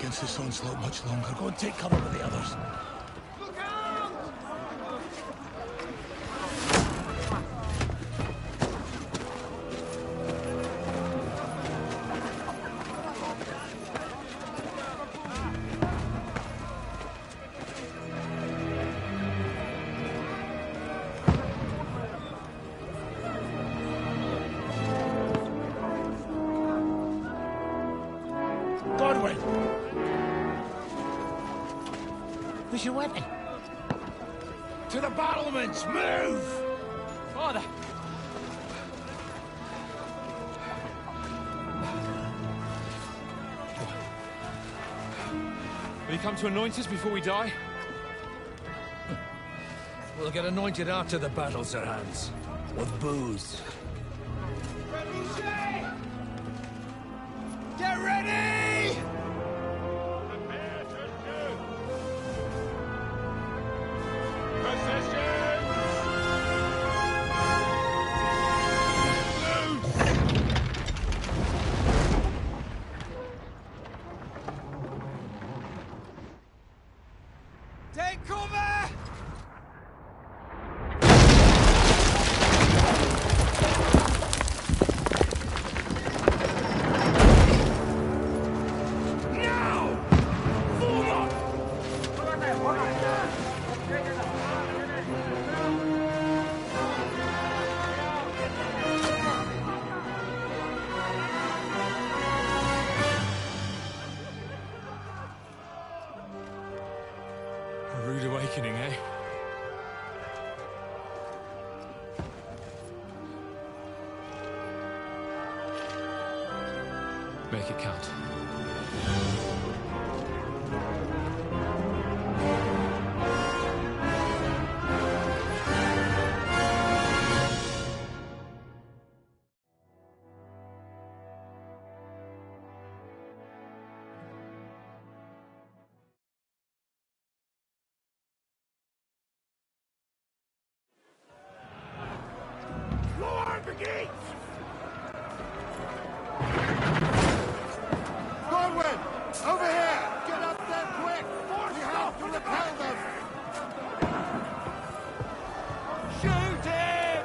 against this onslaught much longer. Go and take cover with the others. Where's your weapon? To the battlements! Move! Father! Will you come to anoint us before we die? We'll get anointed after the battles are hands. With booze. Get ready! Take cover! A rude awakening, eh? Make it count. Lower the gates! Godwin! Over here! Get up there quick! We have to repel them! Shoot him!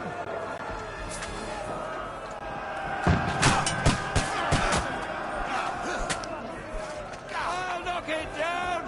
I'll knock it down!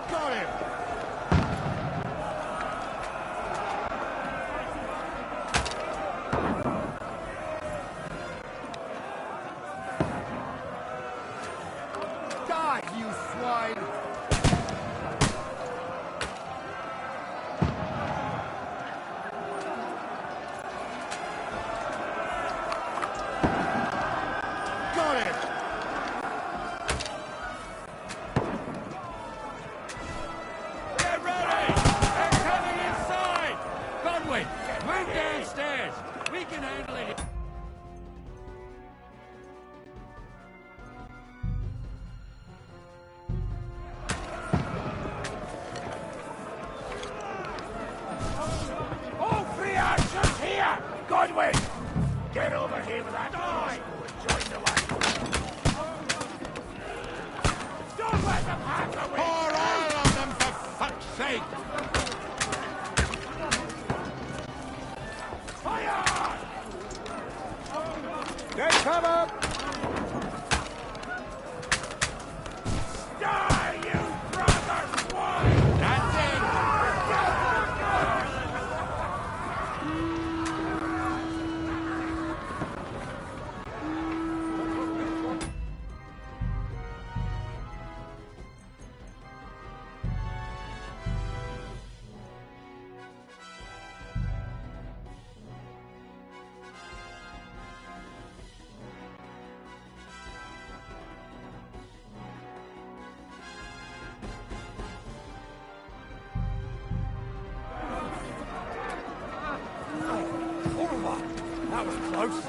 Got him! Die, you swine! Got him! Get ready! They're coming inside! Godwin, move downstairs! We can handle it! All three archers here! Godwin! Get over here with that die! Join the way! Don't let them have the win! Pour oil on them, for fuck's sake! Fire! Get cover! Die, you brother swine! That's it! That was close.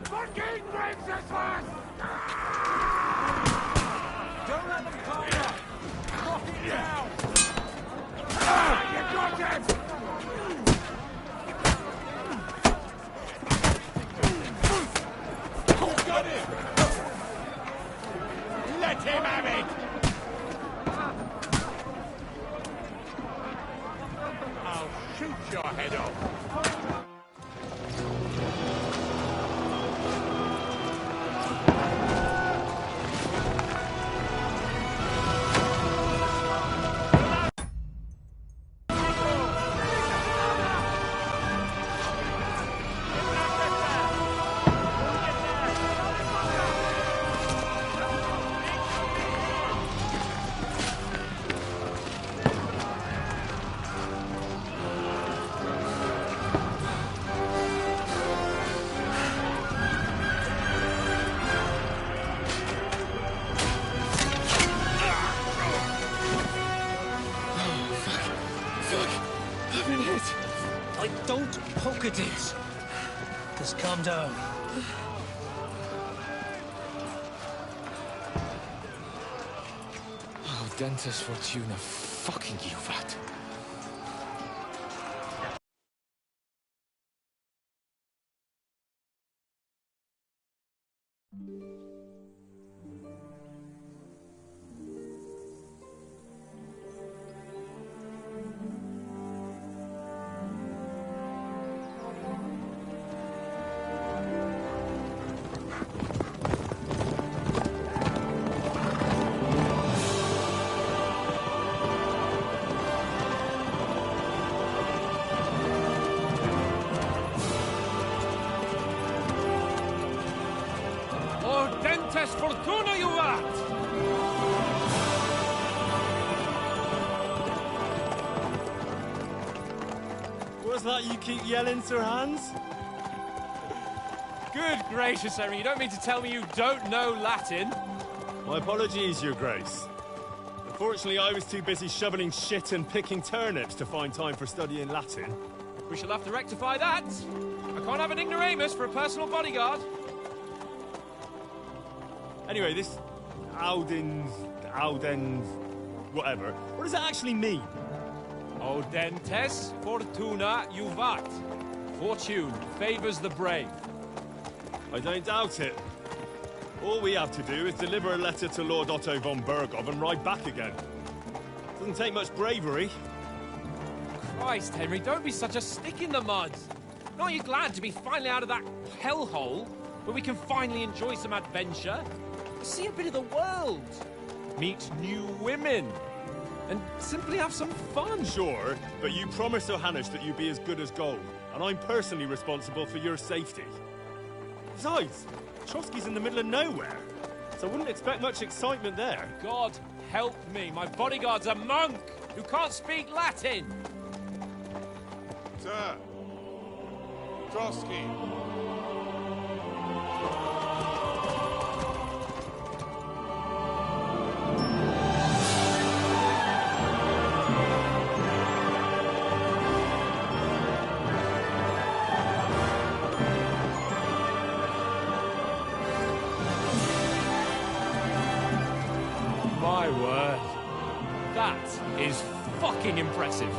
Fucking brings this one! Don't let them climb up! Knock it down! Ah, you got him! Who got him? Let him have it! I'll shoot your head off. I've been hit. Don't poke at it. Just calm down. Oh, Dentes Fortuna, fucking you, vat. Oh, Dentes Fortuna, you vat! What's that you keep yelling, Sir Hans? Good gracious, Henry, you don't mean to tell me you don't know Latin? My apologies, Your Grace. Unfortunately, I was too busy shoveling shit and picking turnips to find time for studying Latin. We shall have to rectify that. I can't have an ignoramus for a personal bodyguard. Anyway, this Audens, whatever. What does that actually mean? O Dentes Fortuna Juvat. Fortune favors the brave. I don't doubt it. All we have to do is deliver a letter to Lord Otto von Bergov and ride back again. Doesn't take much bravery. Christ, Henry, don't be such a stick in the mud. Aren't you glad to be finally out of that hellhole where we can finally enjoy some adventure? See a bit of the world. Meet new women. And simply have some fun. Sure, but you promised Johannes that you'd be as good as gold, and I'm personally responsible for your safety. Besides, Trotsky's in the middle of nowhere, so I wouldn't expect much excitement there. God help me, my bodyguard's a monk who can't speak Latin. Sir. Trotsky. My word. That is fucking impressive.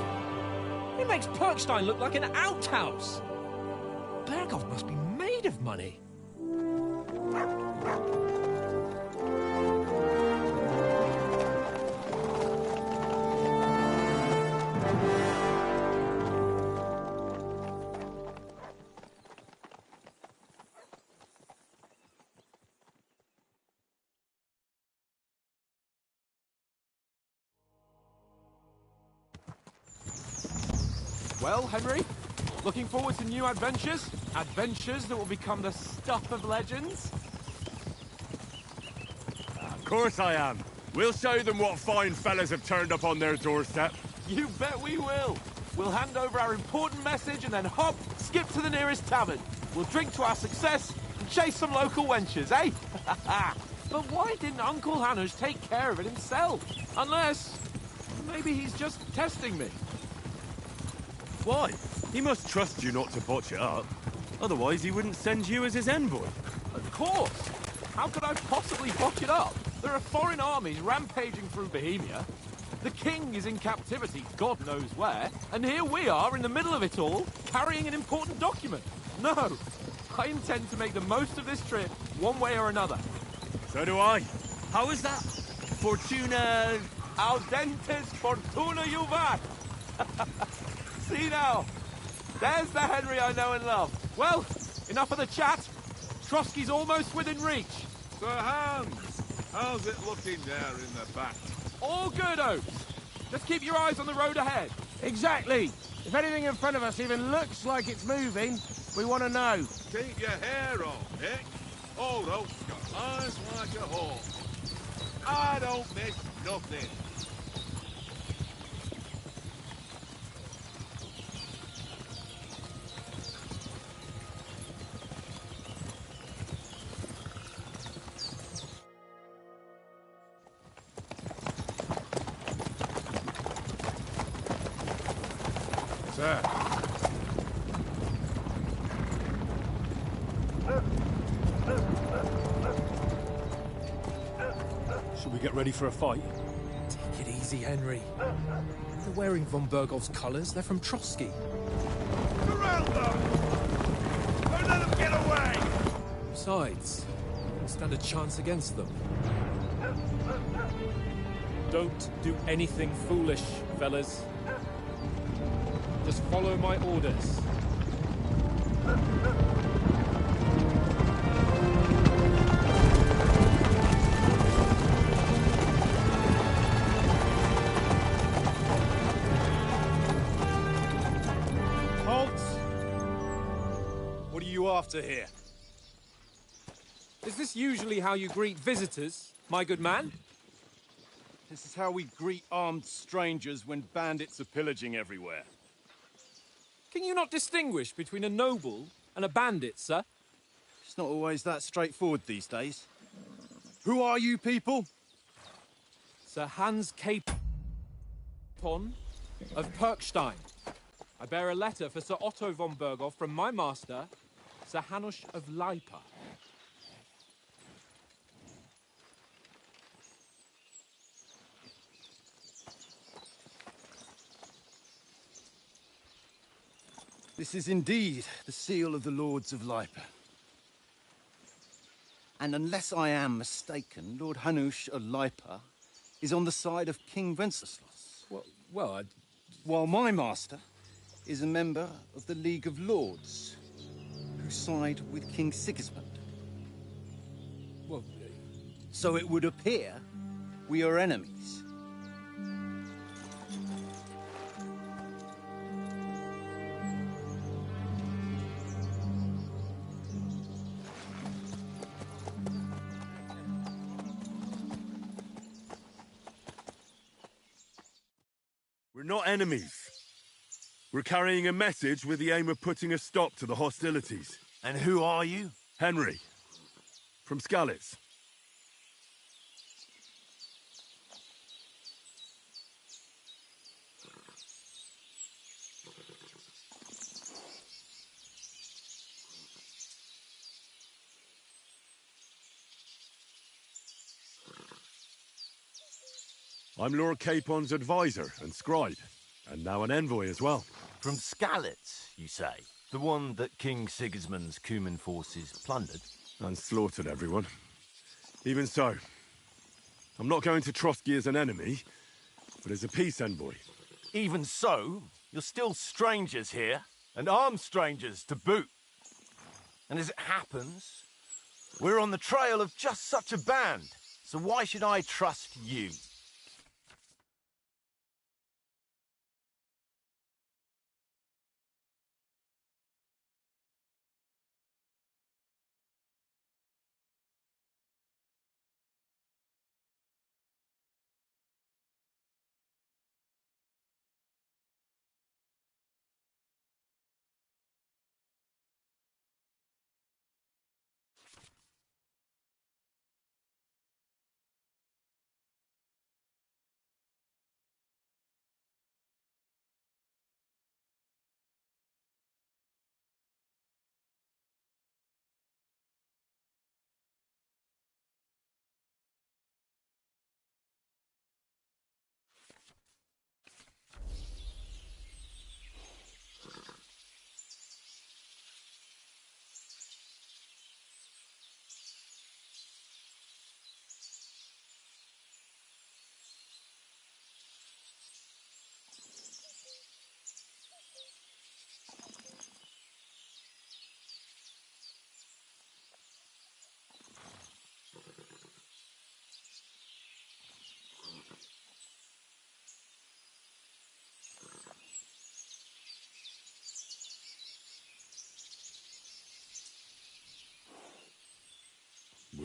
It makes Perkstein look like an outhouse. Bergov must be made of money. Well, Henry, looking forward to new adventures? Adventures that will become the stuff of legends? Of course I am. We'll show them what fine fellas have turned up on their doorstep. You bet we will. We'll hand over our important message and then hop, skip to the nearest tavern. We'll drink to our success and chase some local wenches, eh? But why didn't Uncle Hanush take care of it himself? Unless, maybe he's just testing me. Why? He must trust you not to botch it up. Otherwise, he wouldn't send you as his envoy. Of course. How could I possibly botch it up? There are foreign armies rampaging through Bohemia. The king is in captivity, God knows where, and here we are in the middle of it all, carrying an important document. No, I intend to make the most of this trip, one way or another. So do I. How is that? Fortuna... Audentes fortuna juvat! See now, there's the Henry I know and love. Well, enough of the chat. Trotsky's almost within reach. Sir Hans, how's it looking there in the back? All good, Oaks. Just keep your eyes on the road ahead. Exactly. If anything in front of us even looks like it's moving, we want to know. Keep your hair on, Nick. Old Oak's got eyes like a hawk. I don't miss nothing. Sir. Should we get ready for a fight? Take it easy, Henry. They're wearing von Bergov's colours. They're from Trotsky. Surround them! Don't let them get away! Besides, we don't stand a chance against them. Don't do anything foolish, fellas. Just follow my orders. Halt! What are you after here? Is this usually how you greet visitors, my good man? This is how we greet armed strangers when bandits are pillaging everywhere. Can you not distinguish between a noble and a bandit, sir? It's not always that straightforward these days. Who are you people? Sir Hans Capon of Perkstein. I bear a letter for Sir Otto von Berghoff from my master, Sir Hanush of Lipa. This is indeed the seal of the Lords of Lipa. And unless I am mistaken, Lord Hanush of Lipa is on the side of King Wenceslas. While my master is a member of the League of Lords, who side with King Sigismund. So it would appear we are enemies. We're not enemies. We're carrying a message with the aim of putting a stop to the hostilities. And who are you? Henry, from Skalitz. I'm Lord Capon's advisor and scribe, and now an envoy as well. From Skalitz, you say? The one that King Sigismund's Cuman forces plundered? And slaughtered everyone. Even so, I'm not going to Trotsky as an enemy, but as a peace envoy. Even so, you're still strangers here, and armed strangers to boot. And as it happens, we're on the trail of just such a band, so why should I trust you?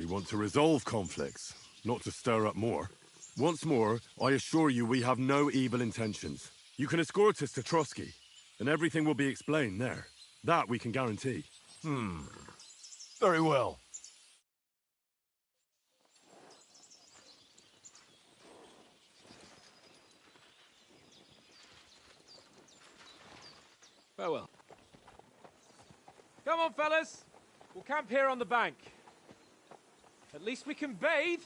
want to resolve conflicts, not to stir up more. Once more, I assure you we have no evil intentions. You can escort us to Trotsky, and everything will be explained there. That we can guarantee. Very well. Farewell. Come on, fellas. We'll camp here on the bank. At least we can bathe.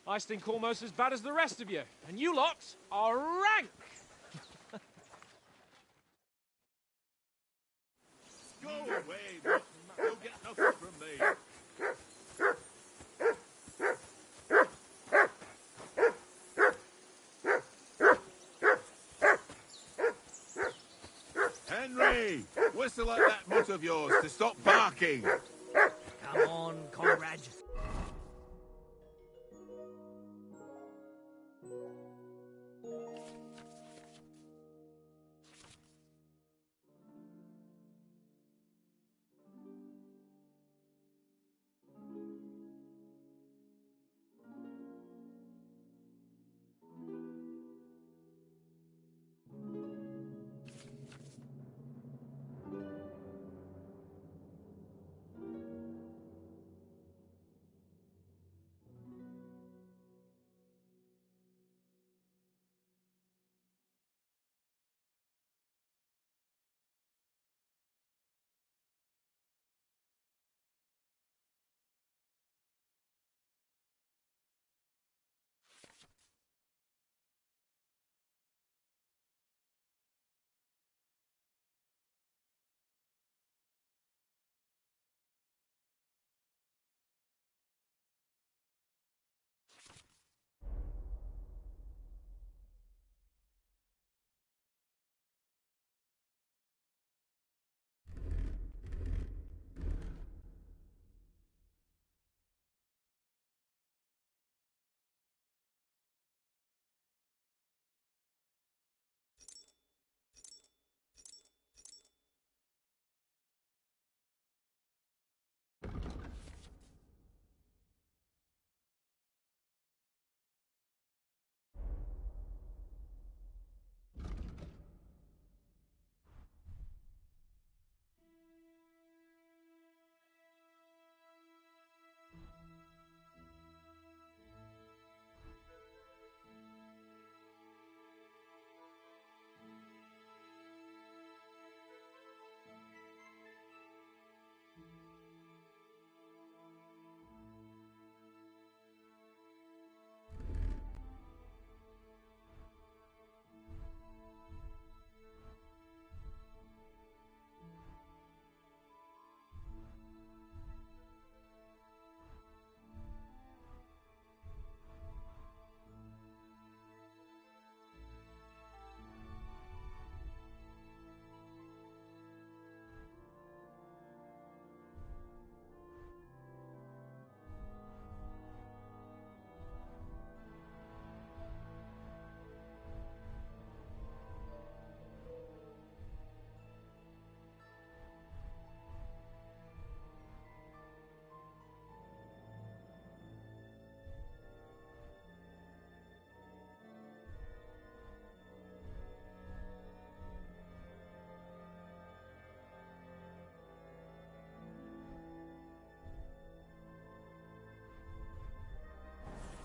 I stink almost as bad as the rest of you, and you lot are rank! Go away, Mutt. You'll get nothing from me. Henry! Whistle at that mutt of yours to stop barking. Come on, Conrad.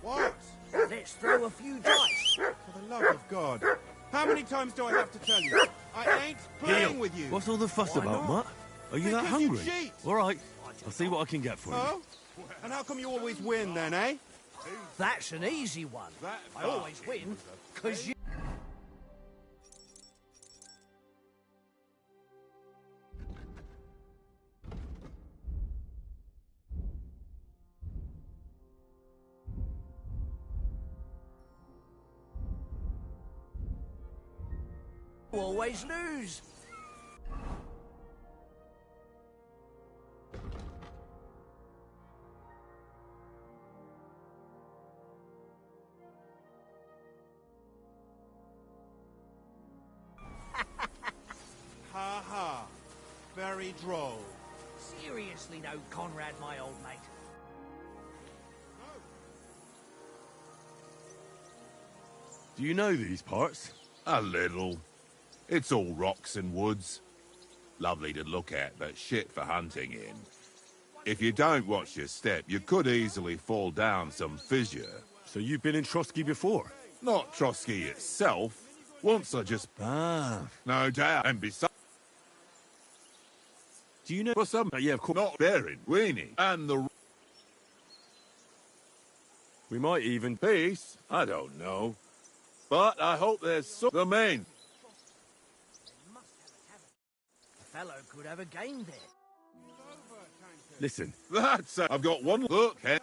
What? Let's throw a few dice. For the love of God. How many times do I have to tell you? I ain't playing with you. What's all the fuss Why about, not? Mutt? Are you that Because you hungry? cheat. All right, I'll see what I can get for you. Oh? And how come you always win then, eh? That's an easy one. I always win, because you... always lose. Ha ha. Very droll. Seriously though, Conrad, my old mate. Do you know these parts? A little. It's all rocks and woods. Lovely to look at, but shit for hunting in. If you don't watch your step, you could easily fall down some fissure. So you've been in Trotsky before? Not Trotsky itself. Once I just... Ah. No doubt. And besides... Do you know... For some... yeah, of course. Not bearing, weenie. And the... We might even... Peace? I don't know. But I hope there's some... The main... The fellow could have a game there. Listen. That's... I've got one look, eh?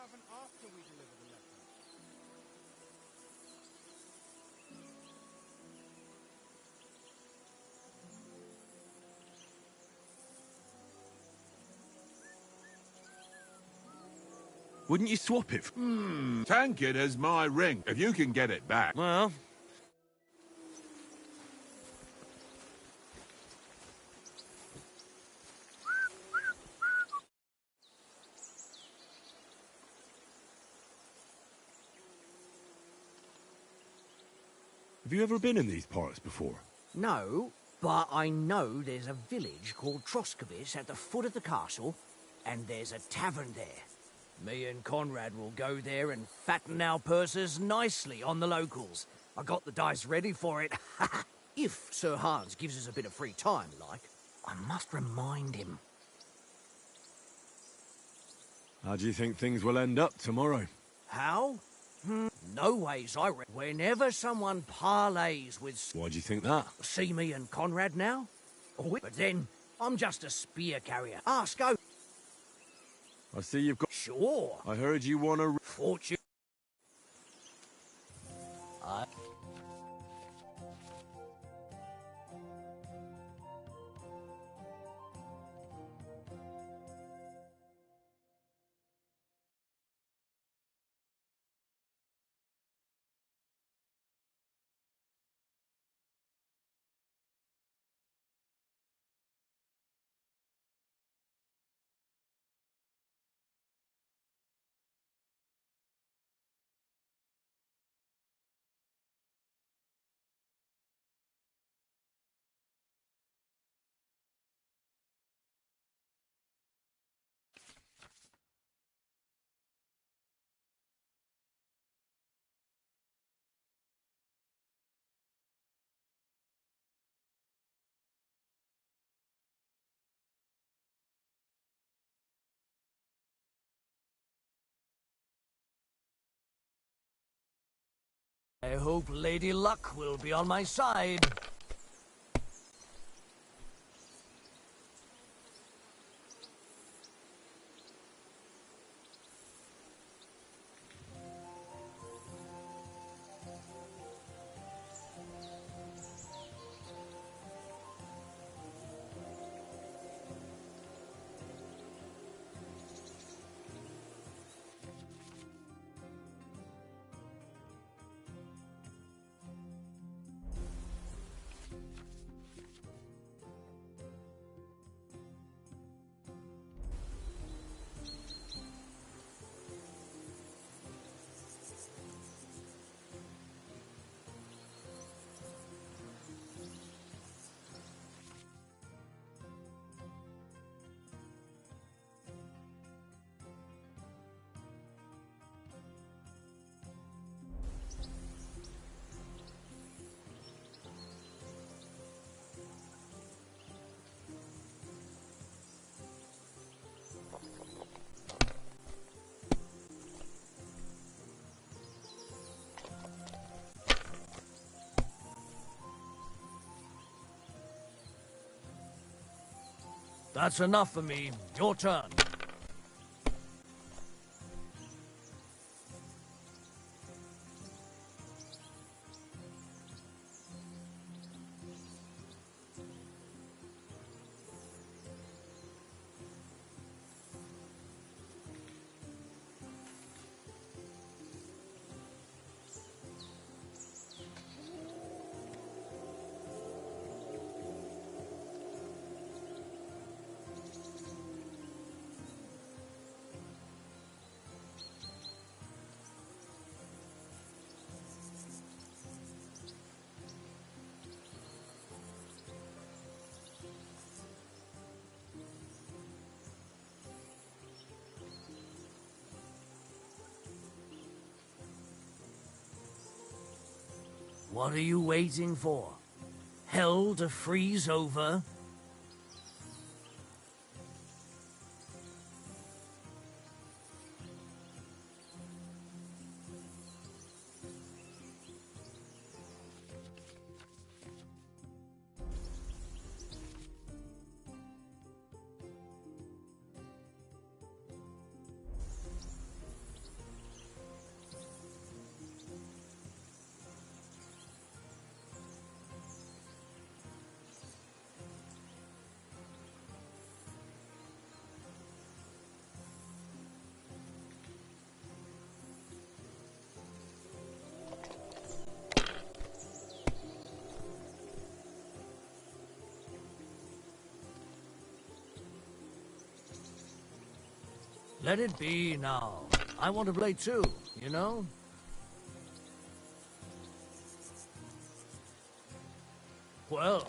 Wouldn't you swap it? Tank it as my ring, if you can get it back. Well... Have you ever been in these parts before? No, but I know there's a village called Troskovic at the foot of the castle, and there's a tavern there. Me and Conrad will go there and fatten our purses nicely on the locals. I got the dice ready for it. If Sir Hans gives us a bit of free time, like. I must remind him. How do you think things will end up tomorrow? How? No ways, I reckon. Whenever someone parlays with... Why do you think that? See me and Conrad now? But then, I'm just a spear carrier. Ask go. I see you've got... Sure. I heard you want a... Fortune. I hope Lady Luck will be on my side. That's enough for me. Your turn. What are you waiting for? Hell to freeze over? Let it be now. I want to play too, you know? Well,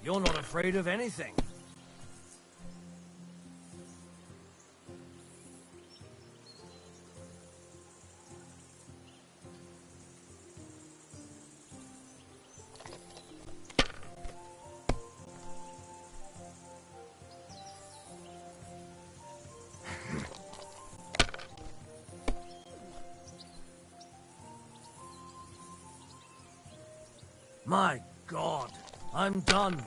you're not afraid of anything. My God, I'm done.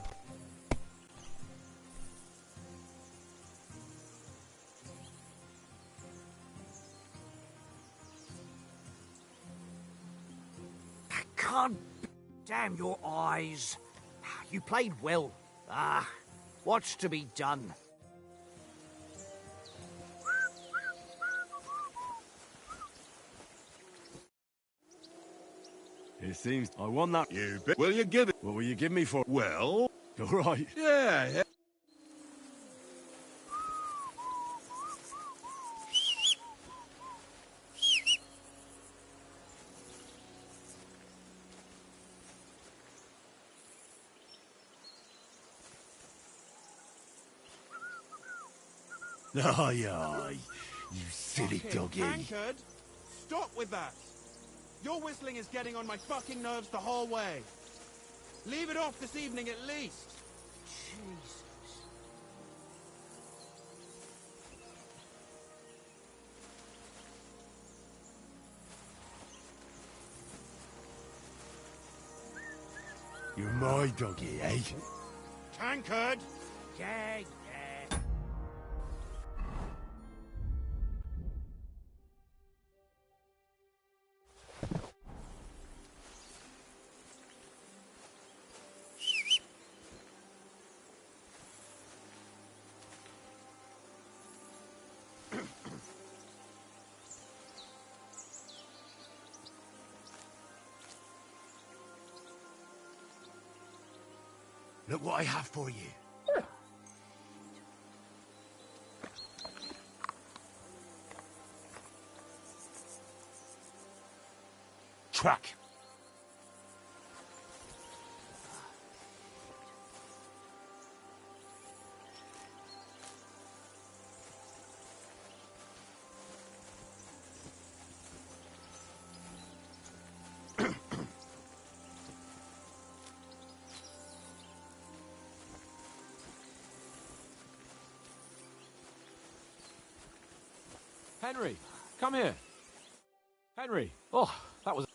I can't... Damn your eyes. You played well. What's to be done? It seems I won that. You bet. Will you give it? What will you give me for? Well... All right. Yeah. Aye, aye. You silly doggy. Tankard, stop with that. Your whistling is getting on my fucking nerves the whole way. Leave it off this evening at least. Jesus. You're my doggy, eh? Tankard! Yeah. Look what I have for you. Track. Henry, come here. Henry. Oh, that was...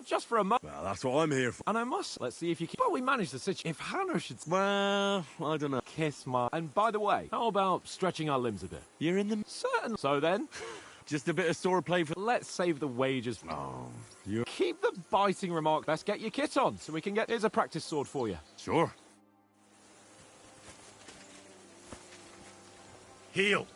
Just for a moment. Well, that's what I'm here for. And I must... Let's see if you can... But we managed the situation. If Hannah should... Well, I don't know. Kiss my... And by the way, how about stretching our limbs a bit? You're in the... Certain. So then... Just a bit of sore play for... Let's save the wages. Oh, you... Keep the biting remark. Best get your kit on so we can get... Here's a practice sword for you. Sure. Heal.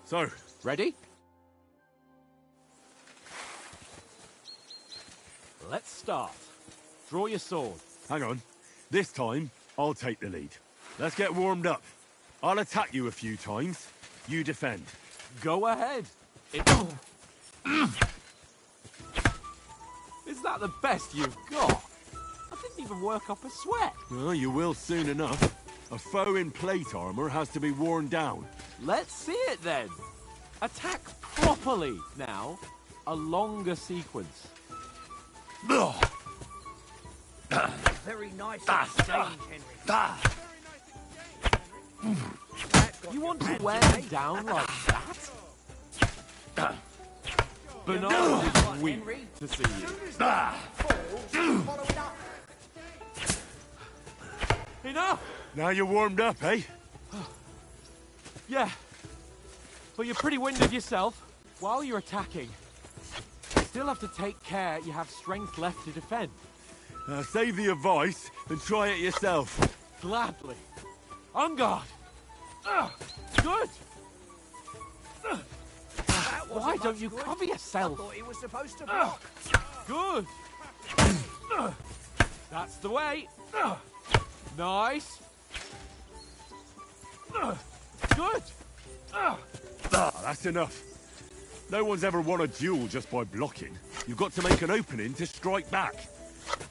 So, Ready? Let's start. Draw your sword. Hang on. This time, I'll take the lead. Let's get warmed up. I'll attack you a few times. You defend. Go ahead. Is that the best you've got? I didn't even work up a sweat. Well, you will soon enough. A foe in plate armor has to be worn down. Let's see it then. Attack properly now. A longer sequence. Very nice exchange, Henry. You want to wear me down like that? Bernard is weak to see you. Enough! Now you're warmed up, eh? Yeah. But you're pretty winded yourself. While you're attacking, you still have to take care you have strength left to defend. Save the advice and try it yourself. Gladly. On guard. Good. Why don't you cover yourself? I thought he was supposed to block. Good. That's the way. Nice. Good. That's enough. No one's ever won a duel just by blocking. You've got to make an opening to strike back.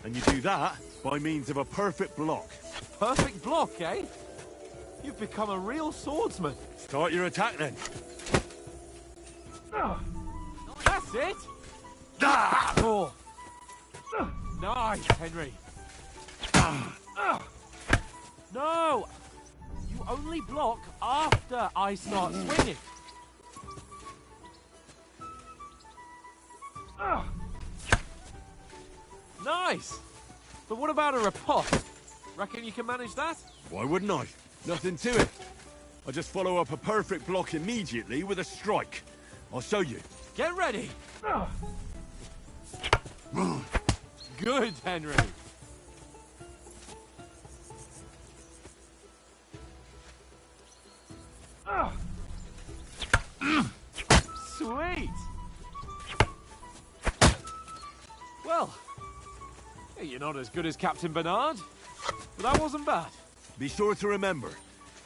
And you do that by means of a perfect block. Perfect block, eh? You've become a real swordsman. Start your attack then. That's it. Oh. Nice, Henry. No! You only block after I start swinging. Nice! But what about a riposte? Reckon you can manage that? Why wouldn't I? Nothing to it. I just follow up a perfect block immediately with a strike. I'll show you. Get ready! Good, Henry. Sweet! Well, you're not as good as Captain Bernard, but that wasn't bad. Be sure to remember,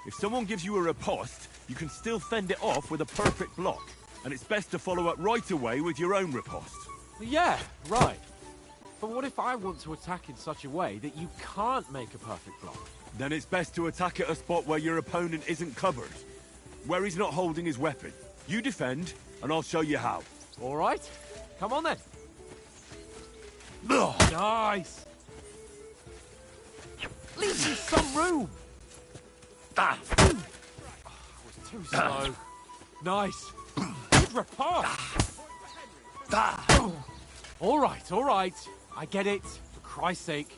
if someone gives you a riposte, you can still fend it off with a perfect block. And it's best to follow up right away with your own riposte. Yeah, right. But what if I want to attack in such a way that you can't make a perfect block? Then it's best to attack at a spot where your opponent isn't covered. Where he's not holding his weapon. You defend, and I'll show you how. All right. Come on then. Nice. Leave me some room. I was too slow. Nice. Good riposte. All right. I get it. For Christ's sake.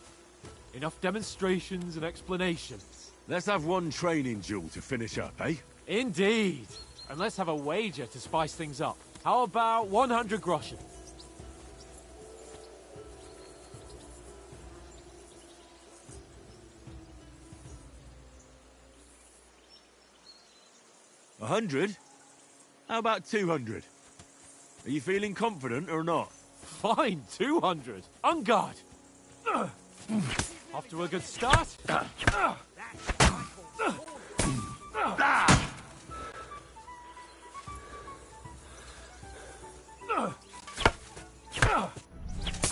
Enough demonstrations and explanations. Let's have one training duel to finish up, eh? Indeed. And let's have a wager to spice things up. How about 100 groschen? $100? How about 200? Are you feeling confident or not? Fine, 200. On guard. Off to a good start.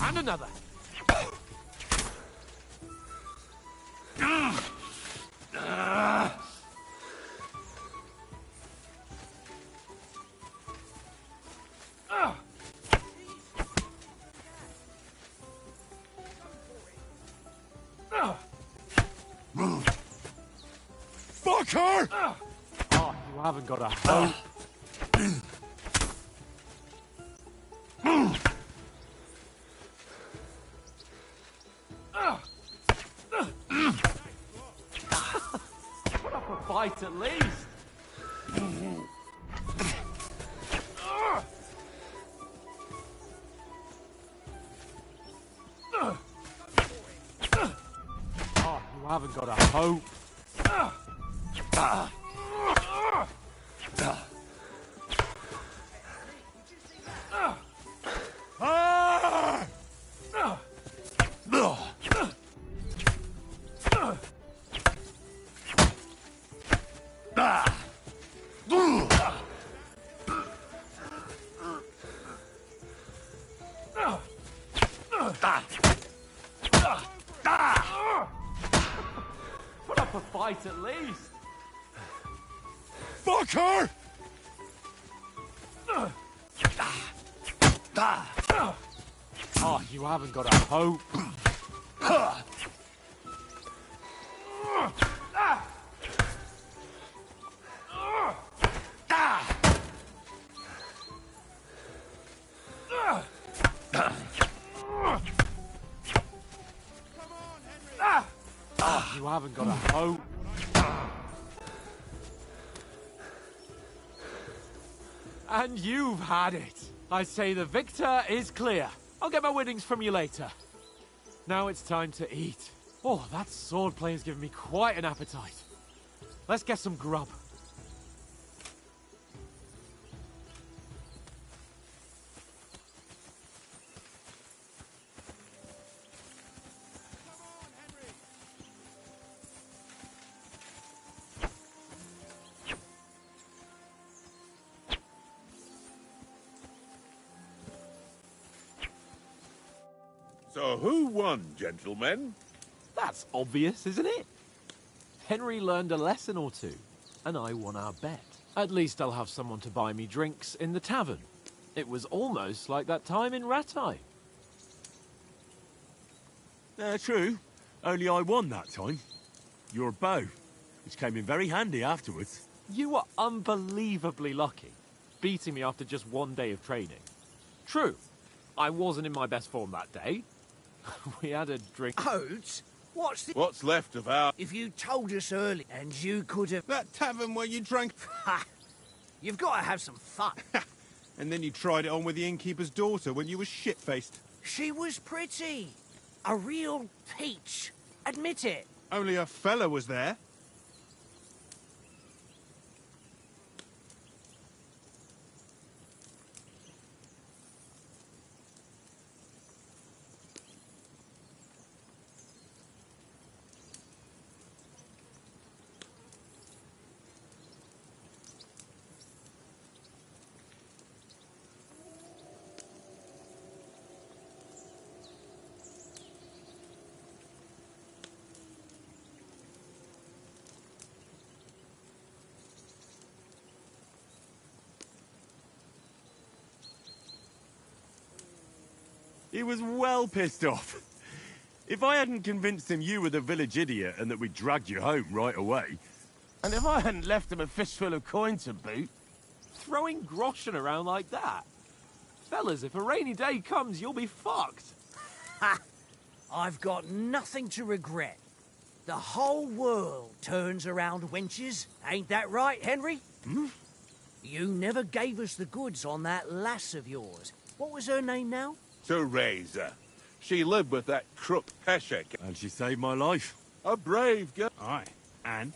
And another. Fucker! Oh, you haven't got a hope. Put up a fight at least. Oh, you haven't got a hope. Put up a fight at least. Fuck her! Oh, you haven't got a hope. You haven't got a hope. And you've had it. I say the victor is clear. I'll get my winnings from you later. Now it's time to eat. Oh, that swordplay has given me quite an appetite. Let's get some grub. So who won, gentlemen? That's obvious, isn't it? Henry learned a lesson or two, and I won our bet. At least I'll have someone to buy me drinks in the tavern. It was almost like that time in Rattay. True. Only I won that time. Your bow, which came in very handy afterwards. You were unbelievably lucky, beating me after just one day of training. True, I wasn't in my best form that day. We had a drink. Oates? What's left of our... If you told us early, and you could have... That tavern where you drank... Ha! You've got to have some fun. And then you tried it on with the innkeeper's daughter when you were shit-faced. She was pretty. A real peach. Admit it. Only a fella was there. He was well pissed off. If I hadn't convinced him you were the village idiot and that we dragged you home right away... And if I hadn't left him a fistful of coin to boot... Throwing groschen around like that? Fellas, if a rainy day comes, you'll be fucked. Ha! I've got nothing to regret. The whole world turns around wenches. Ain't that right, Henry? Hmm? You never gave us the goods on that lass of yours. What was her name now? Teresa. She lived with that crook Peshek. And she saved my life. A brave girl. Aye. And?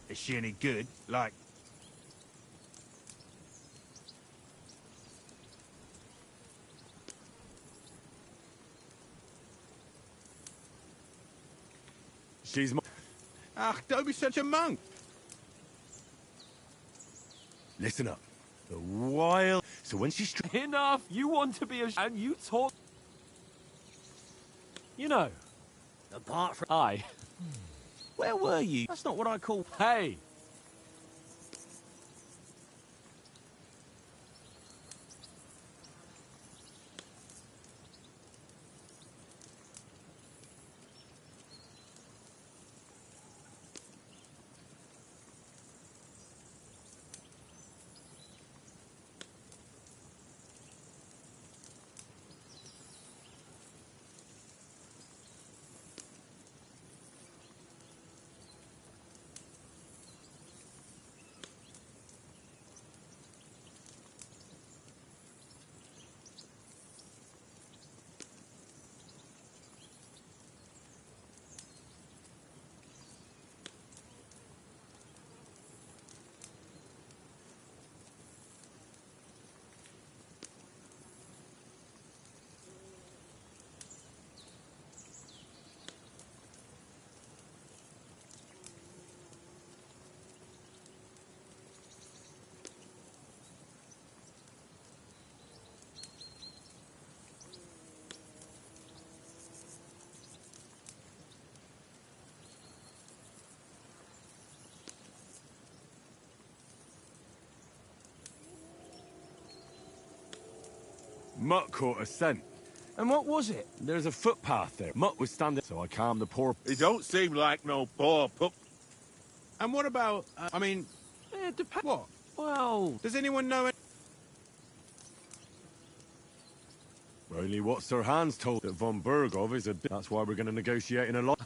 Is she any good? Like... She's my... Ah, don't be such a monk. Listen up. The wild... So when she's... Enough! You want to be a... And you talk... You know... Apart from... I... Where were you? That's not what I call... Hey! Mutt caught a scent. And what was it? There's a footpath there. Mutt was standing, so I calmed the poor... He don't seem like no poor pup. And what about, I mean, It depends. what? Well, Does anyone know it? Only what Sir Hans told that von Bergov is a... That's why we're going to negotiate in a lot.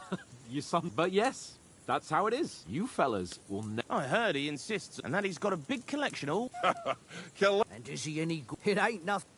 but yes, that's how it is. You fellas will I heard he insists, and that he's got a big collection all. Kill And is he any good? It ain't nothing.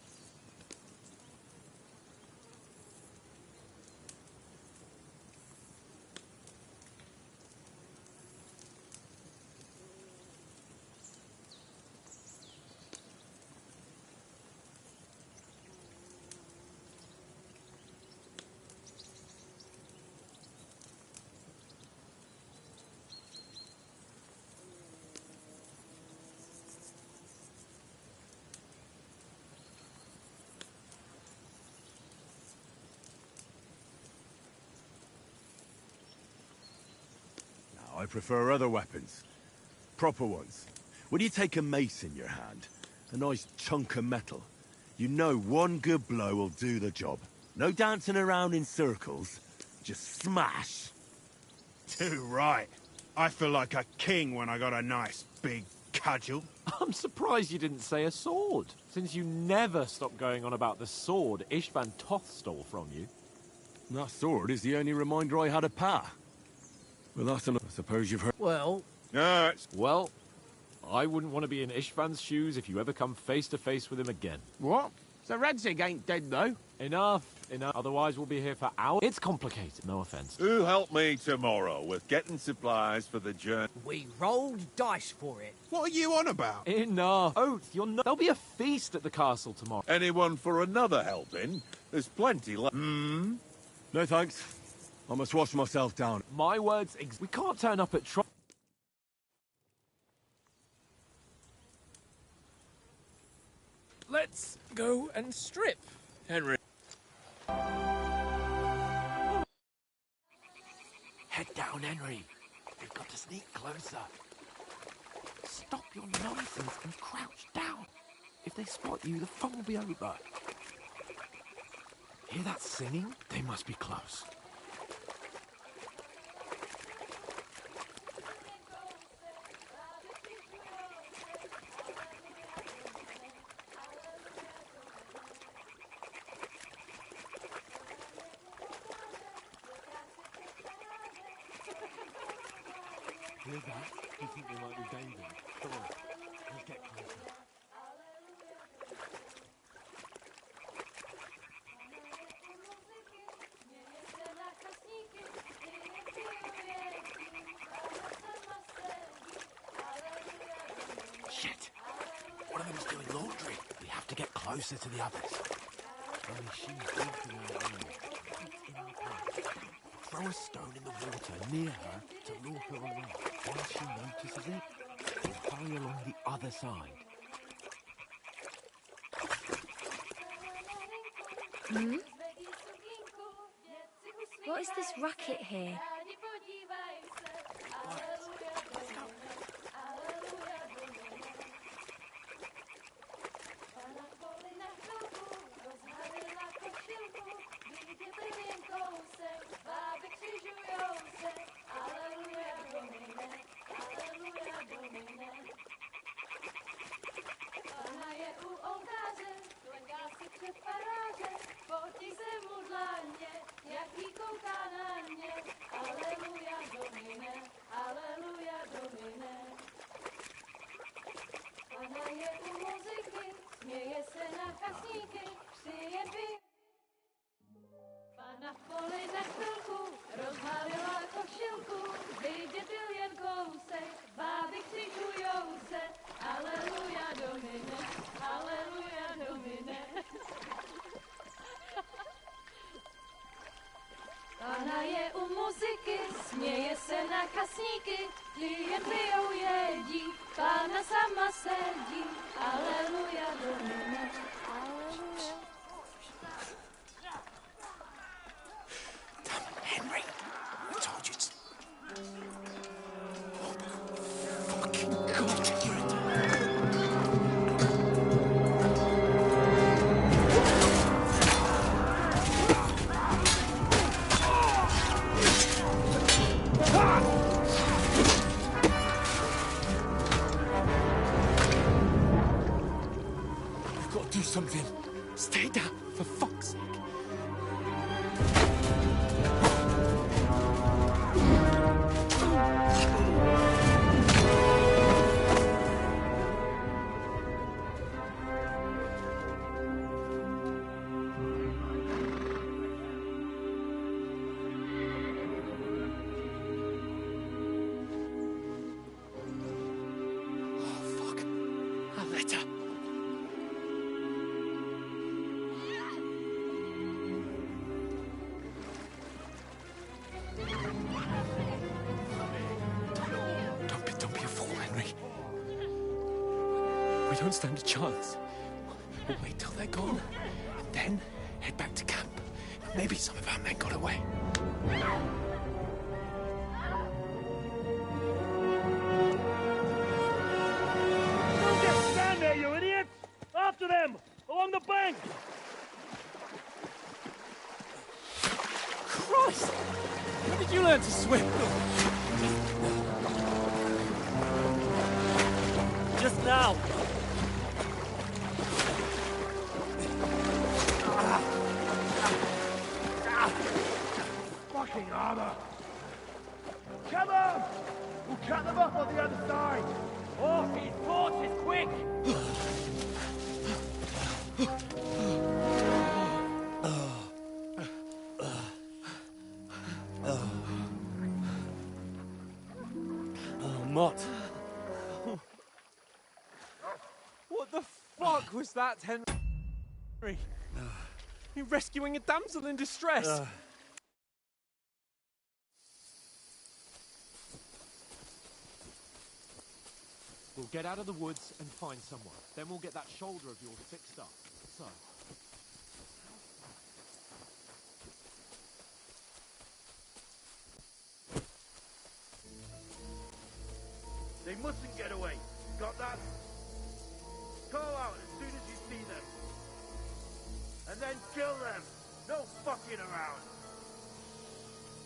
I prefer other weapons. Proper ones. When you take a mace in your hand, a nice chunk of metal, you know one good blow will do the job. No dancing around in circles, just smash. Too right. I feel like a king when I got a nice big cudgel. I'm surprised you didn't say a sword, since you never stop going on about the sword Ishvan Toth stole from you. That sword is the only reminder I had of Pa. Well, that's enough. I suppose you've heard... Well, No, it's... Well, I wouldn't want to be in Ishvan's shoes if you ever come face to face with him again. What? So Radzig ain't dead, though? Enough. Otherwise we'll be here for hours. It's complicated, no offense. Who help me tomorrow with getting supplies for the journey? we rolled dice for it. What are you on about? Enough. Oath, you're not... There'll be a feast at the castle tomorrow. Anyone for another helping? There's plenty left. No thanks. I must wash myself down. My words, we can't turn up at Let's go and strip, Henry. Head down, Henry. We've got to sneak closer. Stop your nonsense and crouch down. If they spot you, the fun will be over. Hear that singing? They must be close. Hear that? Do you think they might be bathing? Come on, let's get closer. Shit! One of them's doing laundry. We have to get closer to the others. Only she's walking around. In our path. Throw a stone in the water near her to lure her away. Once she notices it, we'll hurry along the other side. Hmm? What is this racket here? Pana je u muzyky, směje se na kasníky, klient pijou jedí, Pána sama sedí, aleluja, domine, aleluja. Damn it, Henry! I told you it's... Fucking God, you're a... For fuck's sake. Don't be a fool, Henry. We don't stand a chance. We'll wait till they're gone, and then head back to camp. Maybe some of our men got away. Don't just stand there, you idiots! After them! Along the bank! Christ! When did you learn to swim? Just now! Fucking armor! Come on! We'll cut them off on the other side! Off his horses, quick! Mott. What the fuck was that, Henry? You're rescuing a damsel in distress. We'll get out of the woods and find someone. Then we'll get that shoulder of yours fixed up. So... They mustn't get away. Got that? Call out as soon as you see them. And then kill them. No fucking around.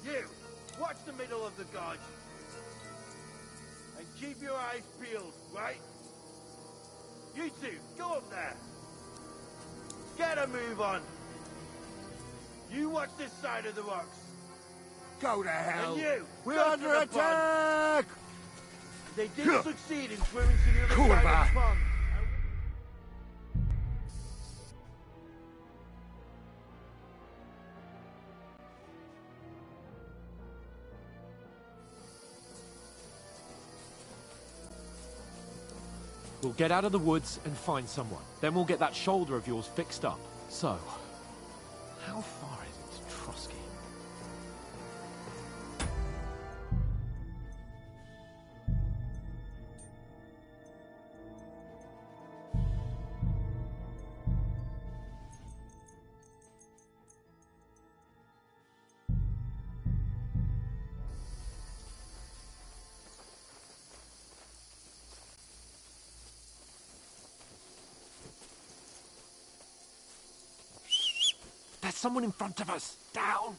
You, watch the middle of the gorge. And keep your eyes peeled, right? You two, go up there. Get a move on. You watch this side of the rocks. Go to hell. And you, We're go under to the attack! pond. They did succeed in swimming to the other side of the pond. We'll get out of the woods and find someone. Then we'll get that shoulder of yours fixed up. So, how far is it to Trotsky? There's someone in front of us! Down!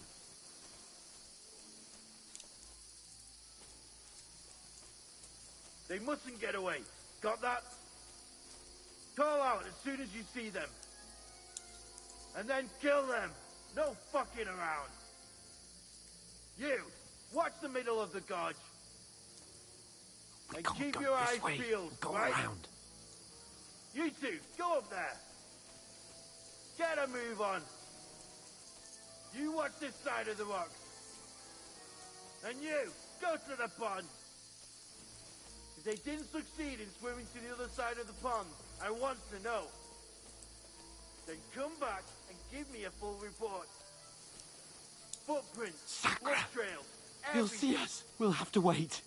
They mustn't get away. Got that? Call out as soon as you see them. And then kill them. No fucking around. You, watch the middle of the gorge. And keep your eyes peeled, Go right? around. You two, go up there. Get a move on. You watch this side of the rocks. And you, go to the pond. If they didn't succeed in swimming to the other side of the pond, I want to know. Then come back and give me a full report. Footprints, blood trails, He'll see us. We'll have to wait.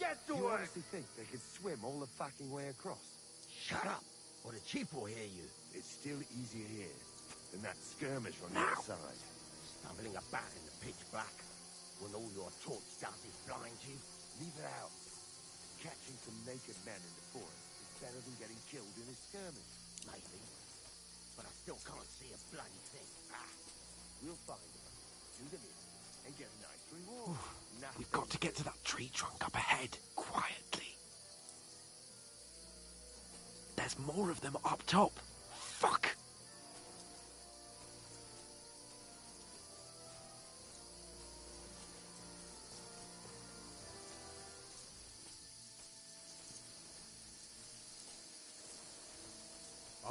Get to You work. honestly think they could swim all the fucking way across? Shut up, or the chief will hear you. It's still easier here than that skirmish on the other side. Stumbling about in the pitch black, when all your torch does is blind you. Leave it out. Catching some naked men in the forest is better than getting killed in a skirmish. Maybe. But I still can't see a bloody thing. We'll find them, do them in, and get a nice reward. We've got to get to that tree trunk up ahead, quietly. There's more of them up top. Fuck!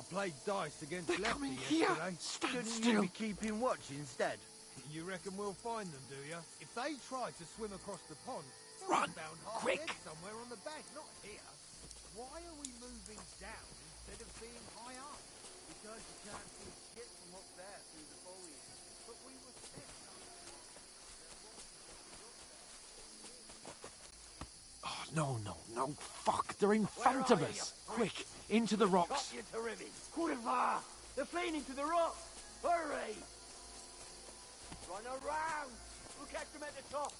played dice against They're Lefty coming here. yesterday. Stand Shouldn't still. you be keeping watch instead? You reckon we'll find them, do you? If they try to swim across the pond, they'll Run, be found half quick. dead somewhere on the bank, not here. Why are we moving down instead of being high up? Because you can't see shit from up there through the foliage. But we were set on Oh, no. Fuck, they're in front of us. Quick, into the rocks. you to ribbons. Kurva! They're fleeing into the rocks! Hurry! Run around! We'll catch them at the top!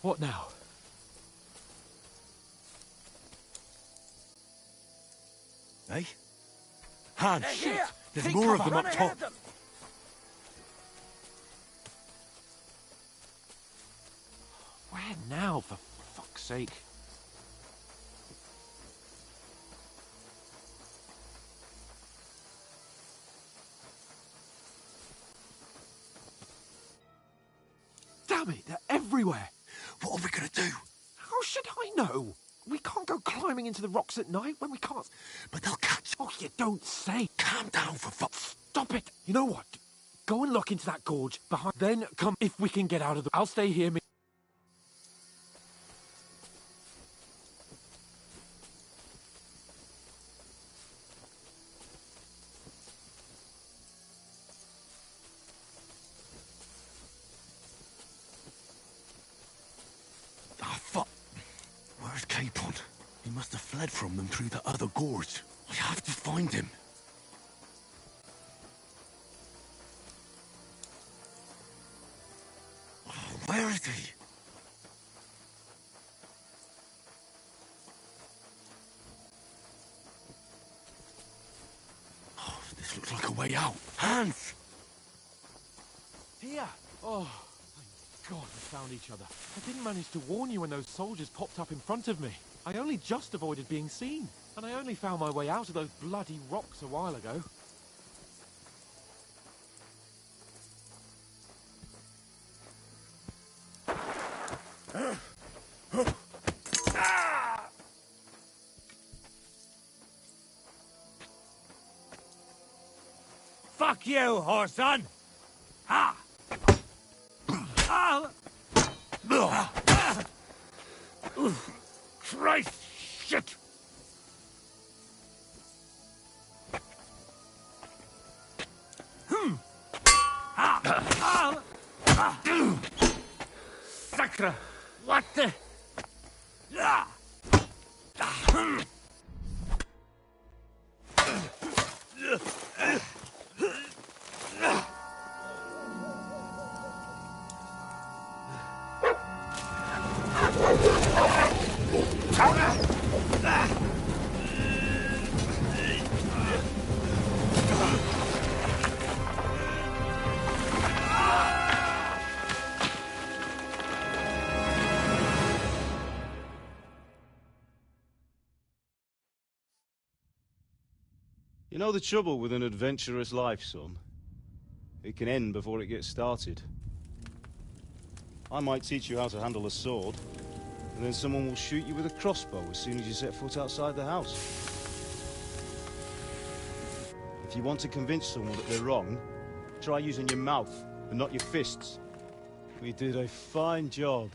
What now? Hey? Han, They're shit! here. There's Take more of cover. them Run up ahead top. of them. Where now, for fuck's sake? Damn it, they're everywhere. What are we gonna do? How should I know? We can't go climbing into the rocks at night when we can't. But they'll catch. Oh, you don't say. Calm down for fuck. Stop it. You know what? Go and look into that gorge behind. Then come if we can get out of the. I'll stay here. Ah, fuck. Where's Capon? He must have fled from them through the other gorge. I have to find him. Where is he? Oh, this looks like a way out. Hans! Here. Oh, thank God we found each other. I didn't manage to warn you when those soldiers popped up in front of me. I only just avoided being seen. And I only found my way out of those bloody rocks a while ago. Fuck you, whoreson! Ha! Christ! Shit! Sacre! What the? You know the trouble with an adventurous life, son? It can end before it gets started. I might teach you how to handle a sword, and then someone will shoot you with a crossbow as soon as you set foot outside the house. If you want to convince someone that they're wrong, try using your mouth and not your fists. We did a fine job.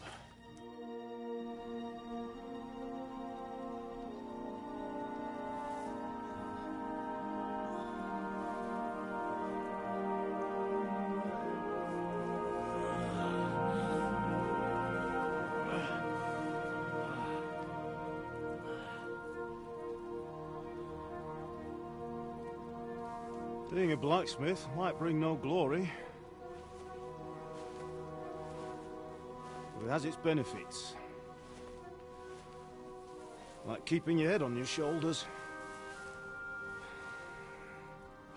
Being a blacksmith might bring no glory, but it has its benefits. Like keeping your head on your shoulders.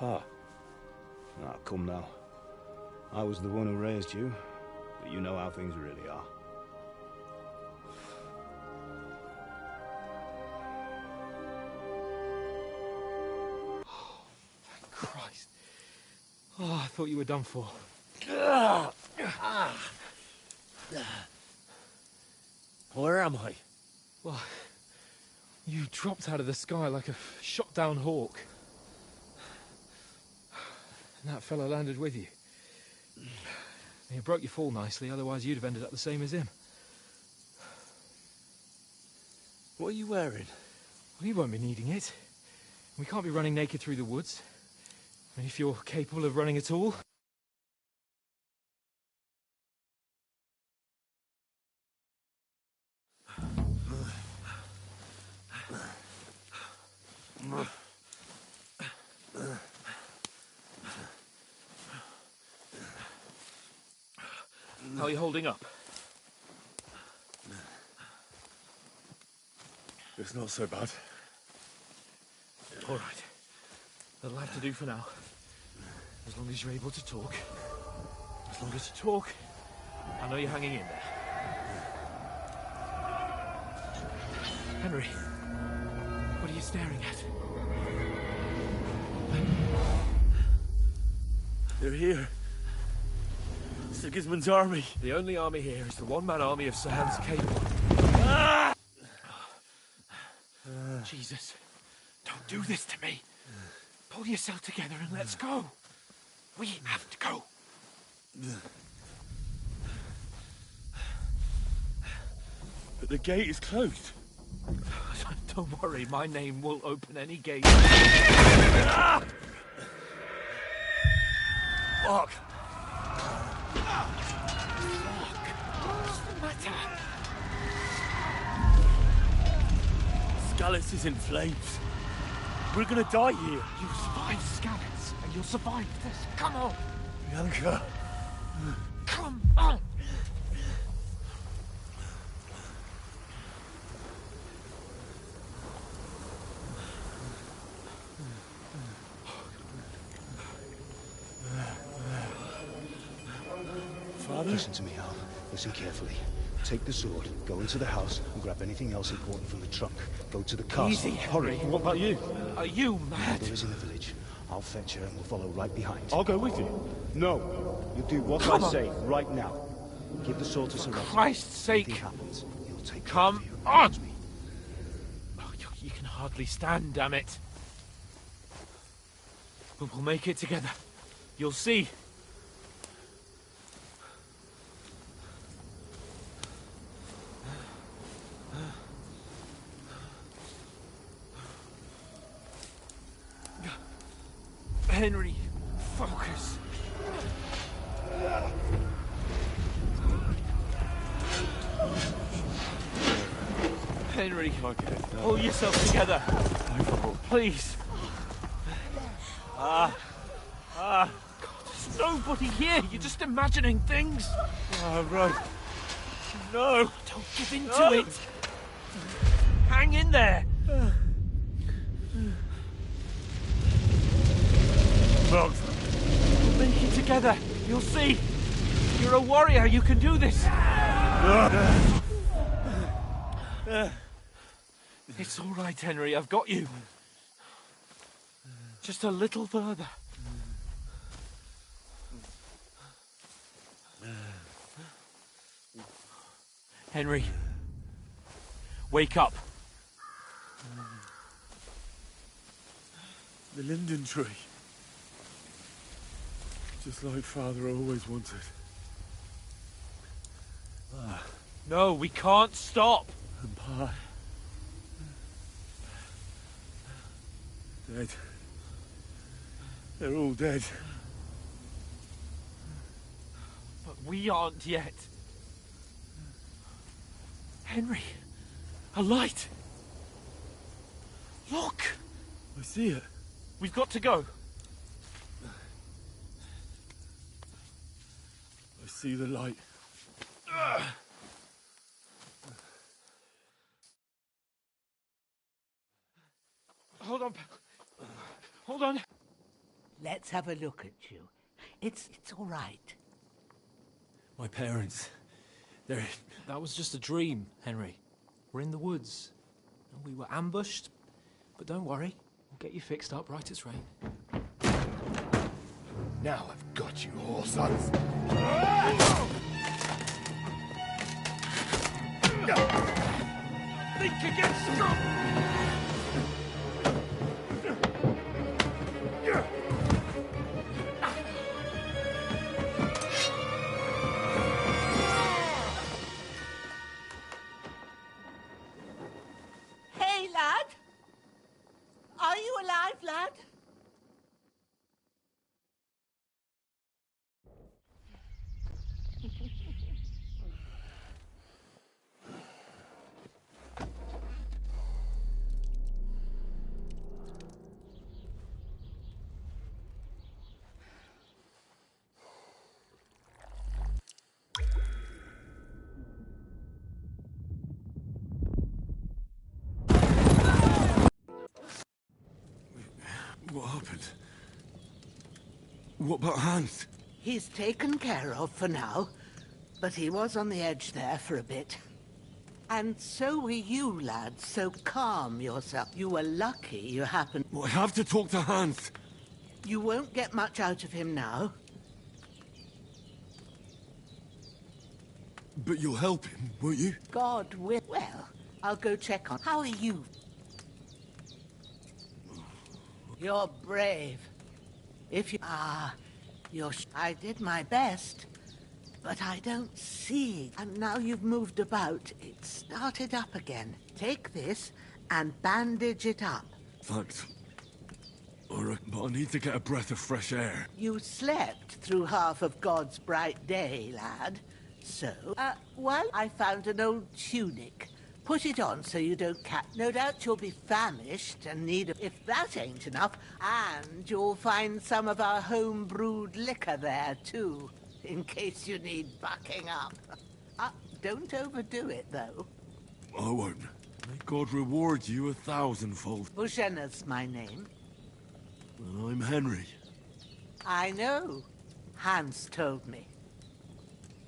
Ah, come now. I was the one who raised you, but you know how things really are. Christ. Oh, I thought you were done for. Where am I? Well, you dropped out of the sky like a shot-down hawk. And that fella landed with you. You broke your fall nicely, otherwise you'd have ended up the same as him. What are you wearing? Well, you won't be needing it. We can't be running naked through the woods. I mean, if you're capable of running at all. How are you holding up? It's not so bad. All right. That'll have to do for now. As long as you're able to talk. As long as you talk, I know you're hanging in there. Henry, what are you staring at? They're here. Sigismund's army. The only army here is the one-man army of Sir Hans Cable. Ah! Jesus, don't do this to me. Pull yourself together and let's go. We have to go. But the gate is closed. Don't worry, my name will open any gate. Fuck! What's the matter? Scallis is in flames. We're gonna die here. You survived Scallis, and you'll survive this. Come on! Bianca. Come on! Father? Listen to me, Al. Listen carefully. Take the sword, go into the house, and grab anything else important from the trunk. Go to the castle. Easy, Hurry. What about you? Are you mad? Mother is in the village. I'll fetch her and we'll follow right behind. I'll go with you. No. You do what Come I on. say right now. Give the sword to Sir For Reginald. Christ's sake! Anything happens, he'll take care Come of you. on! Trust me. Oh, you can hardly stand, damn it. But we'll make it together. You'll see. Henry, focus. Henry, pull yourself together. Please. God, there's nobody here. You're just imagining things. Right. No! Don't give in to it. Hang in there. Mom. We'll make it together. You'll see. You're a warrior. You can do this. It's all right, Henry. I've got you. Just a little further. Henry, wake up. The linden tree. Just like Father always wanted. No, we can't stop. And Pa. Dead. They're all dead. But we aren't yet. Henry, a light. Look. I see it. We've got to go. I see the light. Hold on. Hold on. Let's have a look at you. It's all right. My parents. They're... That was just a dream, Henry. We're in the woods. We were ambushed, but don't worry. We'll get you fixed up right as rain. Now I've got you all, sons. Think again, scum! Hey, lad! Are you alive, lad? What happened? What about Hans? He's taken care of for now, but he was on the edge there for a bit. And so were you, lad, so calm yourself. You were lucky you happened... I have to talk to Hans. You won't get much out of him now. But you'll help him, won't you? God will. Well, I'll go check on... How are you? You're brave. If you... I did my best. But I don't see. And now you've moved about. It started up again. Take this and bandage it up. Thanks. All right, but I need to get a breath of fresh air. You slept through half of God's bright day, lad. So, well, I found an old tunic. Put it on so you don't catch... No doubt you'll be famished and need... If that ain't enough, and you'll find some of our home-brewed liquor there, too, in case you need bucking up. Don't overdo it, though. I won't. May God reward you 1,000-fold. Bushena's my name. And I'm Henry. I know. Hans told me.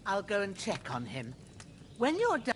I'll go and check on him. When you're done...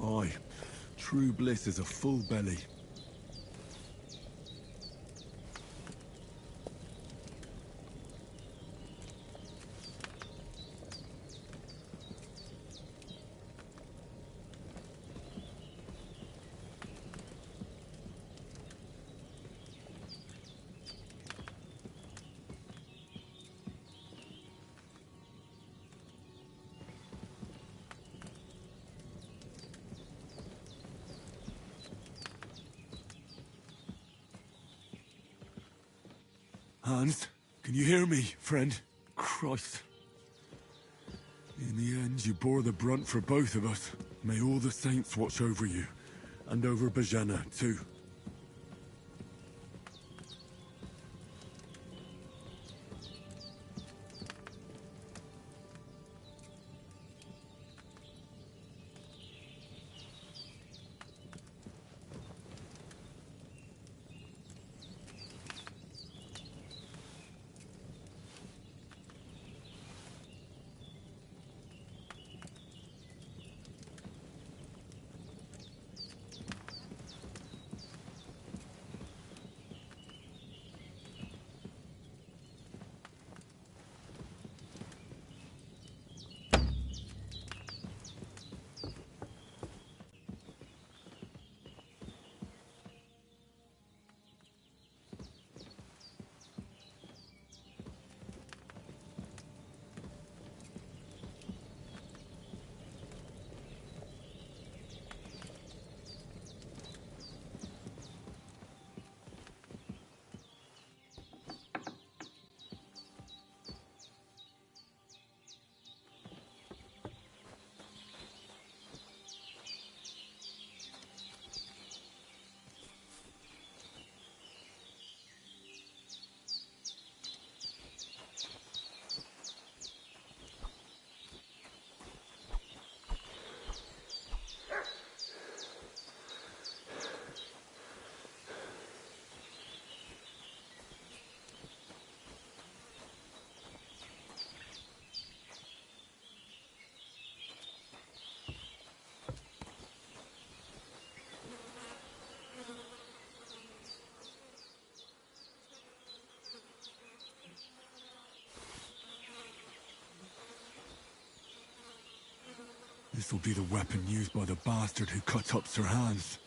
Aye. True bliss is a full belly. Hans, can you hear me, friend? Christ. In the end, you bore the brunt for both of us. May all the saints watch over you, and over Bajana, too. This'll be the weapon used by the bastard who cut up Sir Hans.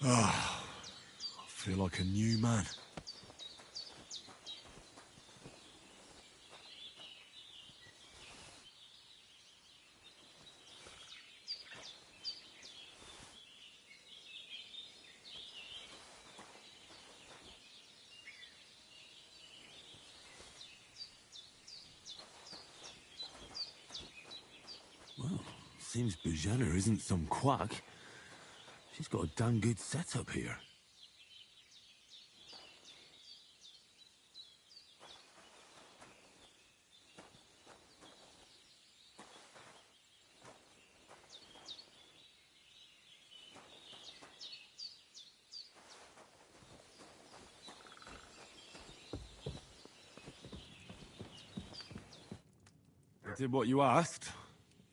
Ah, I feel like a new man. Well, seems Bojana isn't some quack. She's got a damn good setup here. I did what you asked.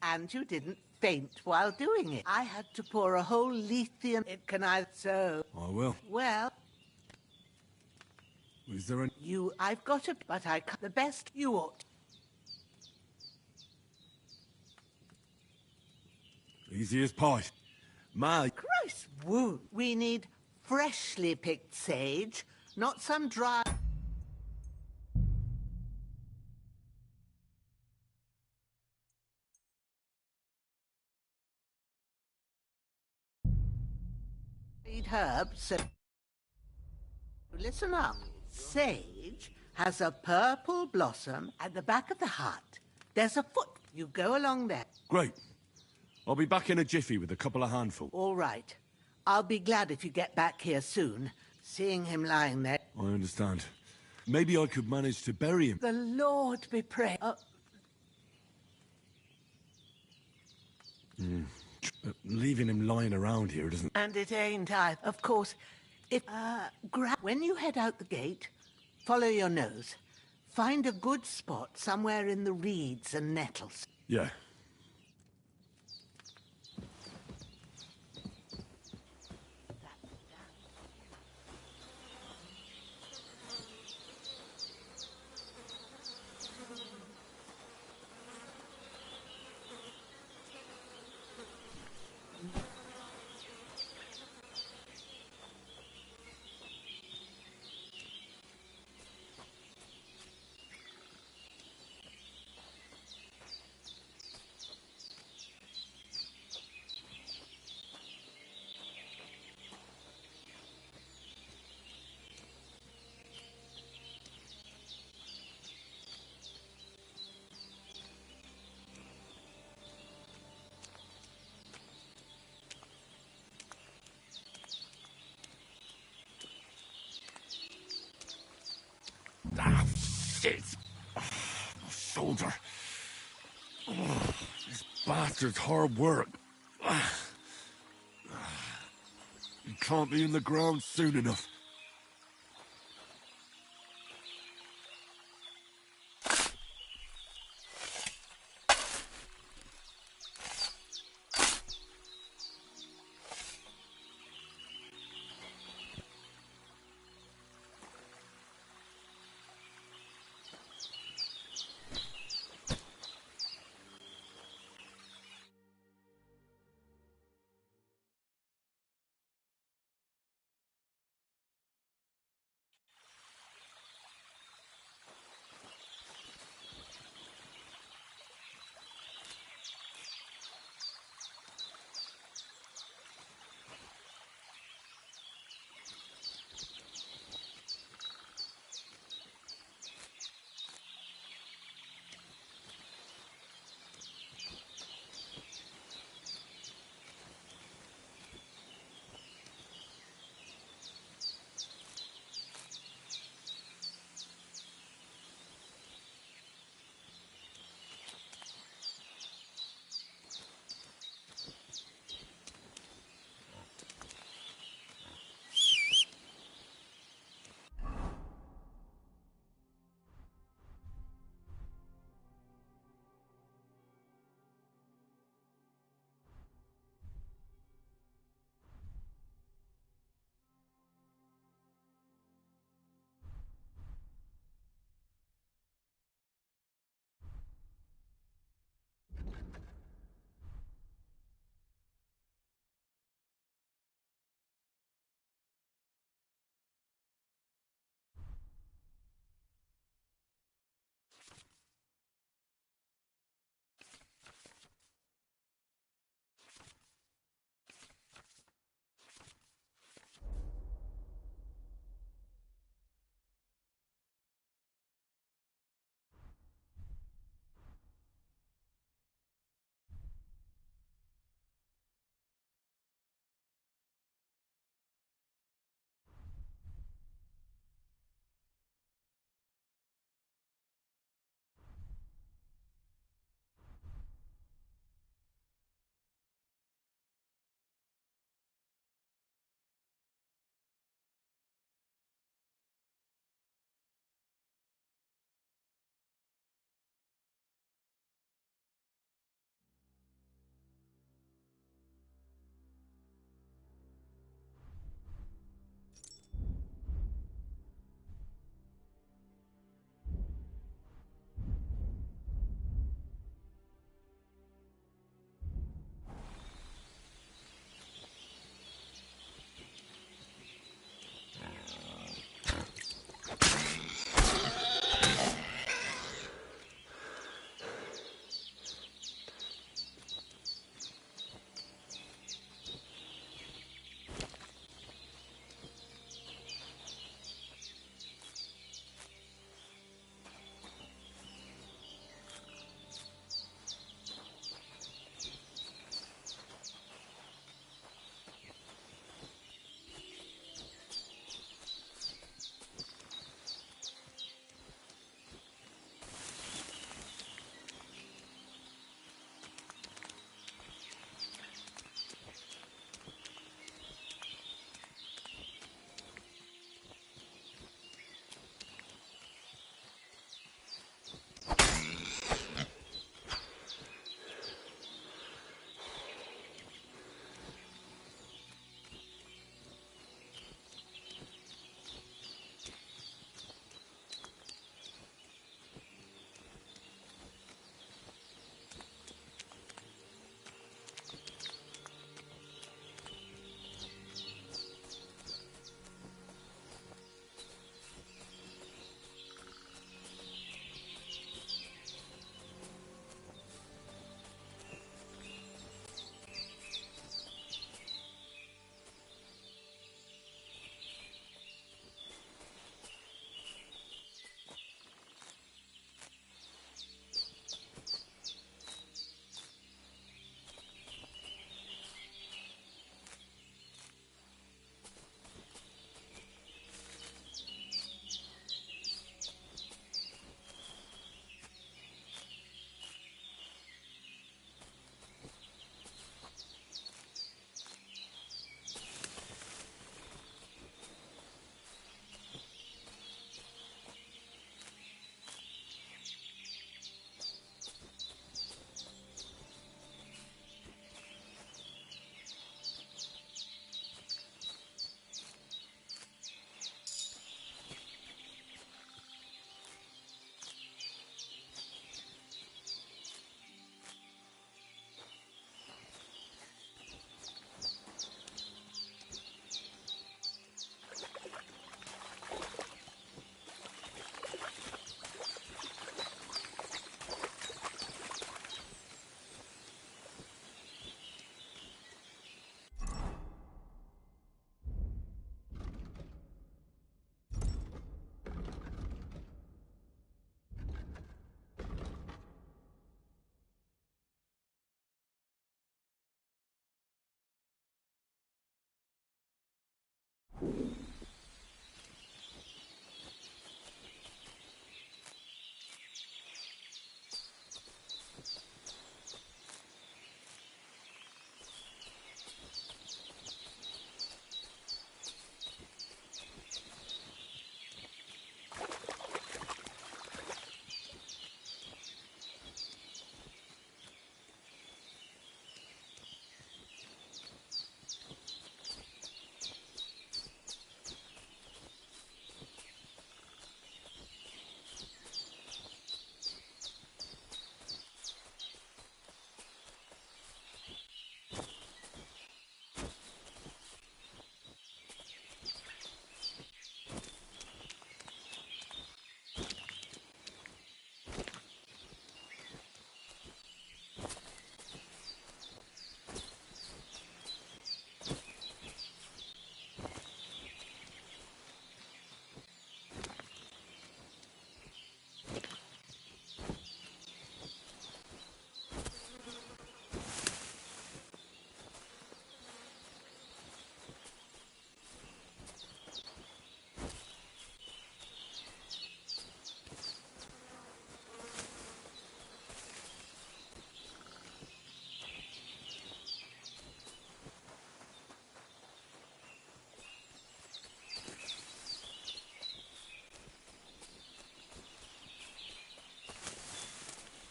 And you didn't faint while doing it. I had to pour a whole lithium. It can I so. I will. Well, Is there an... I've got a... But I cut the best you ought. Easy as pie. My... Christ, woo. We need freshly picked sage, not some dry... herbs. So listen up. Sage has a purple blossom at the back of the hut. There's a foot. You go along there. Great. I'll be back in a jiffy with a couple of handfuls. All right. I'll be glad if you get back here soon. Seeing him lying there. I understand. Maybe I could manage to bury him. The Lord be praised. Leaving him lying around here doesn't... And it ain't I. Of course, if... when you head out the gate, follow your nose. Find a good spot somewhere in the reeds and nettles. Yeah. Ah, shit! My shoulder. This bastard's hard work. He can't be in the ground soon enough.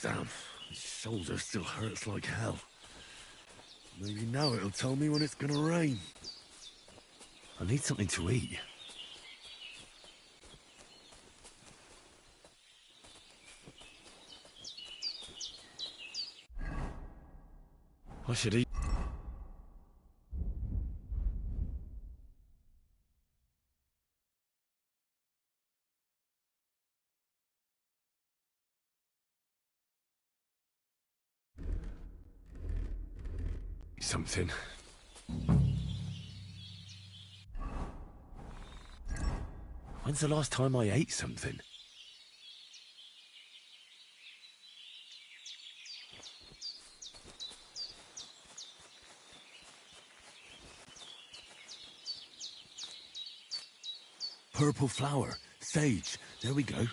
Damn, his shoulder still hurts like hell. Maybe now it'll tell me when it's gonna rain. I need something to eat. I should eat. Something. When's the last time I ate something? Purple flower, sage, there we go.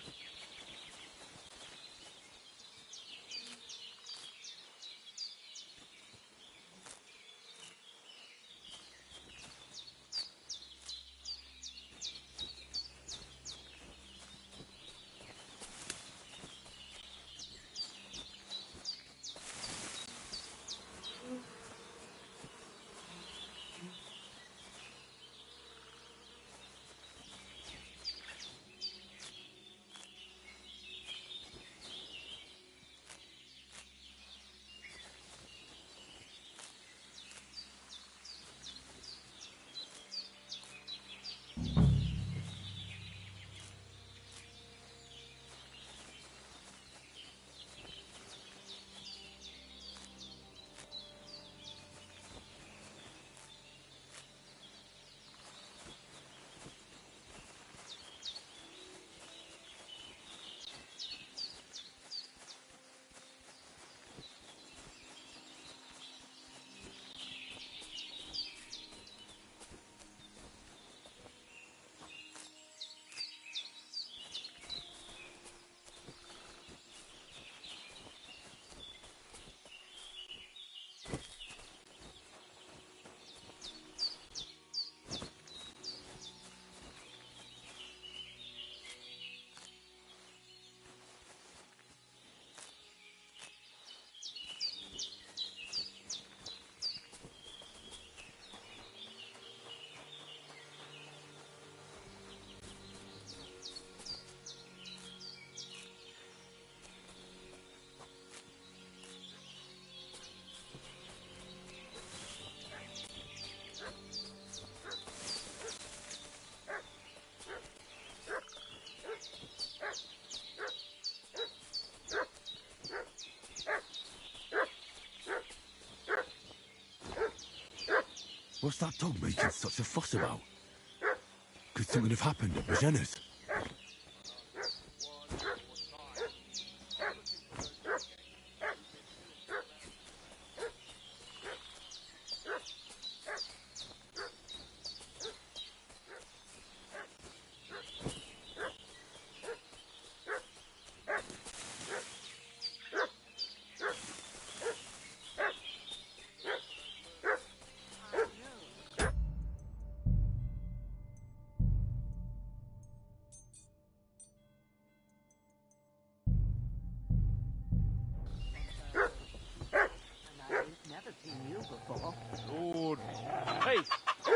What's that dog making such a fuss about? Could something have happened at Magenna's? Lord. Hey,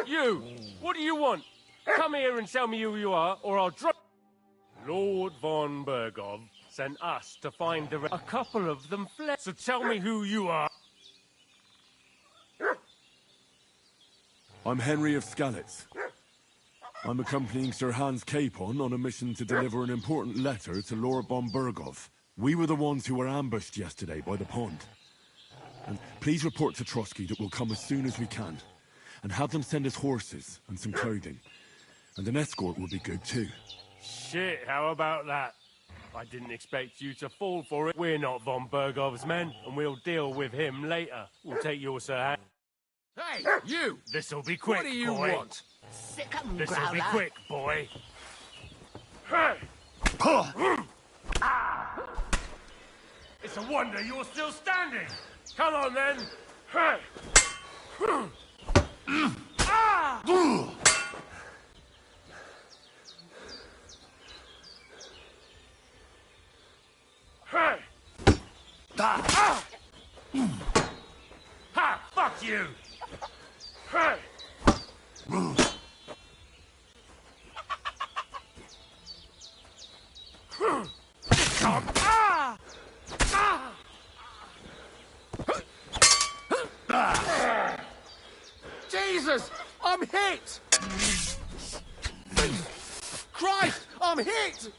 you! What do you want? Come here and tell me who you are, or I'll drop... Lord von Bergov sent us to find the... A couple of them fled. So tell me who you are. I'm Henry of Skalitz. I'm accompanying Sir Hans Capon on a mission to deliver an important letter to Lord von Bergov. We were the ones who were ambushed yesterday by the pond. And please report to Trotsky that we'll come as soon as we can. And have them send us horses and some clothing. And an escort will be good too. Shit, how about that? I didn't expect you to fall for it. We're not von Bergov's men, and we'll deal with him later. We'll take your Sir Hans. Hey, you! This'll be quick, What do you boy. want? Sick 'em, This'll be Growler. quick, boy. It's a wonder you're still standing. Come on, then. Ha! Fuck you! Jesus! I'm hit! Christ! I'm hit!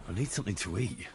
I need something to eat.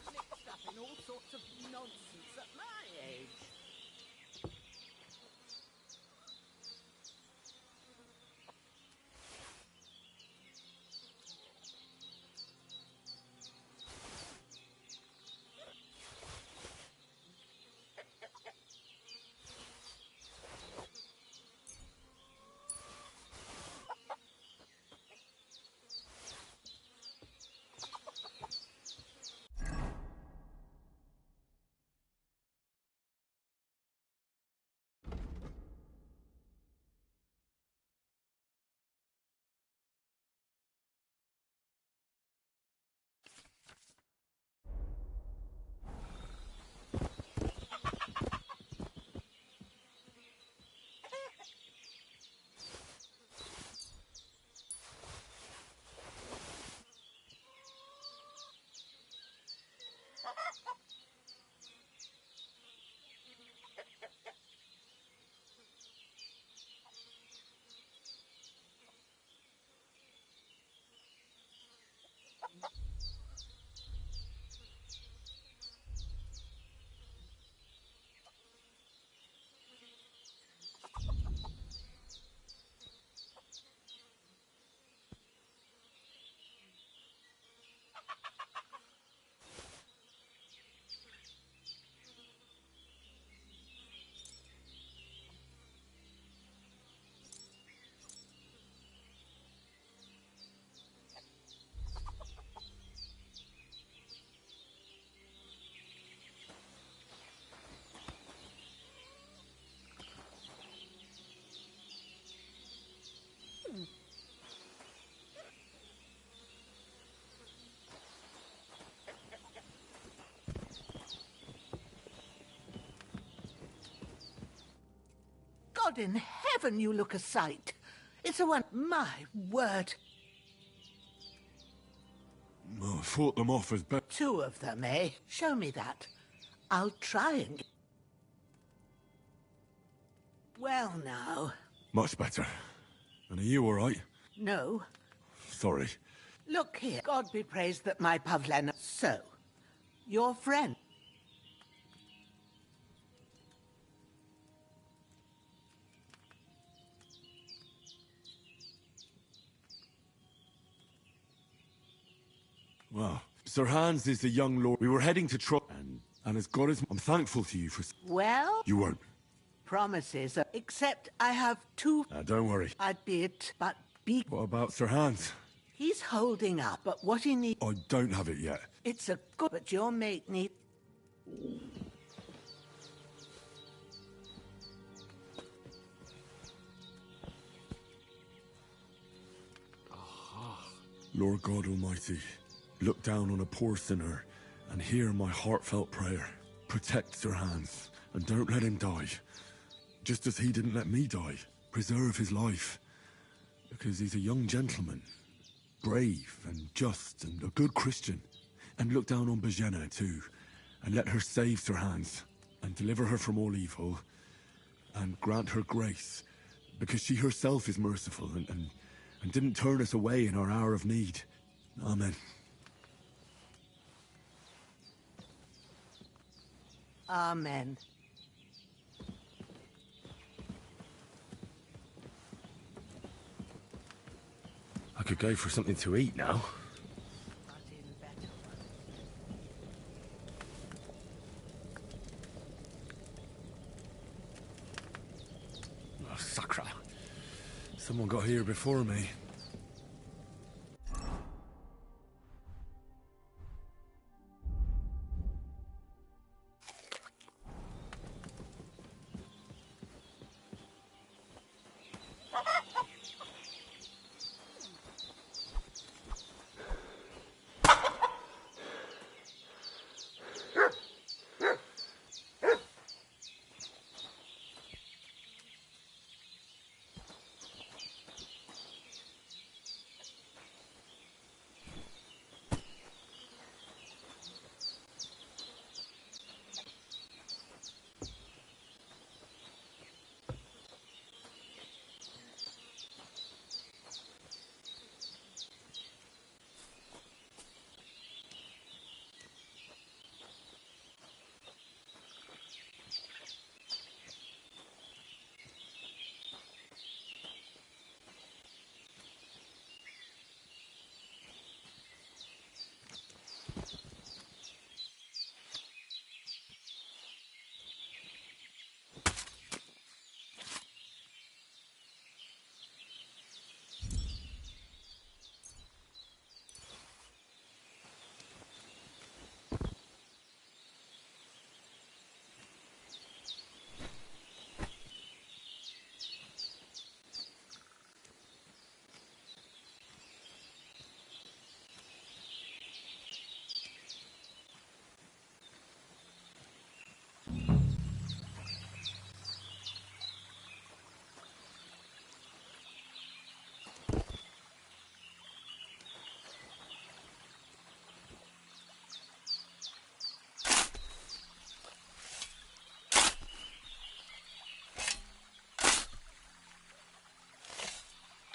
God in heaven, you look a sight. It's a one. My word. Oh, I fought them off as best. 2 of them, eh? Show me that. I'll try and get... Well, now. Much better. And are you all right? No. Sorry. Look here. God be praised that my Pavlena... So, your friend... Well, Sir Hans is the young lord. We were heading to and as God is... I'm thankful to you for... Well... You won't. Promises, except I have 2... Don't worry. I'd be it, but be... What about Sir Hans? He's holding up, but what he needs... I don't have it yet. It's a good... But your mate need... Lord God Almighty, look down on a poor sinner and hear my heartfelt prayer. Protect Sir Hans and don't let him die. Just as he didn't let me die. Preserve his life. Because he's a young gentleman. Brave and just and a good Christian. And look down on Bajena too. And let her save Sir Hans. And deliver her from all evil. And grant her grace. Because she herself is merciful and didn't turn us away in our hour of need. Amen. Amen. could go for something to eat now. Oh, sacra. Someone got here before me.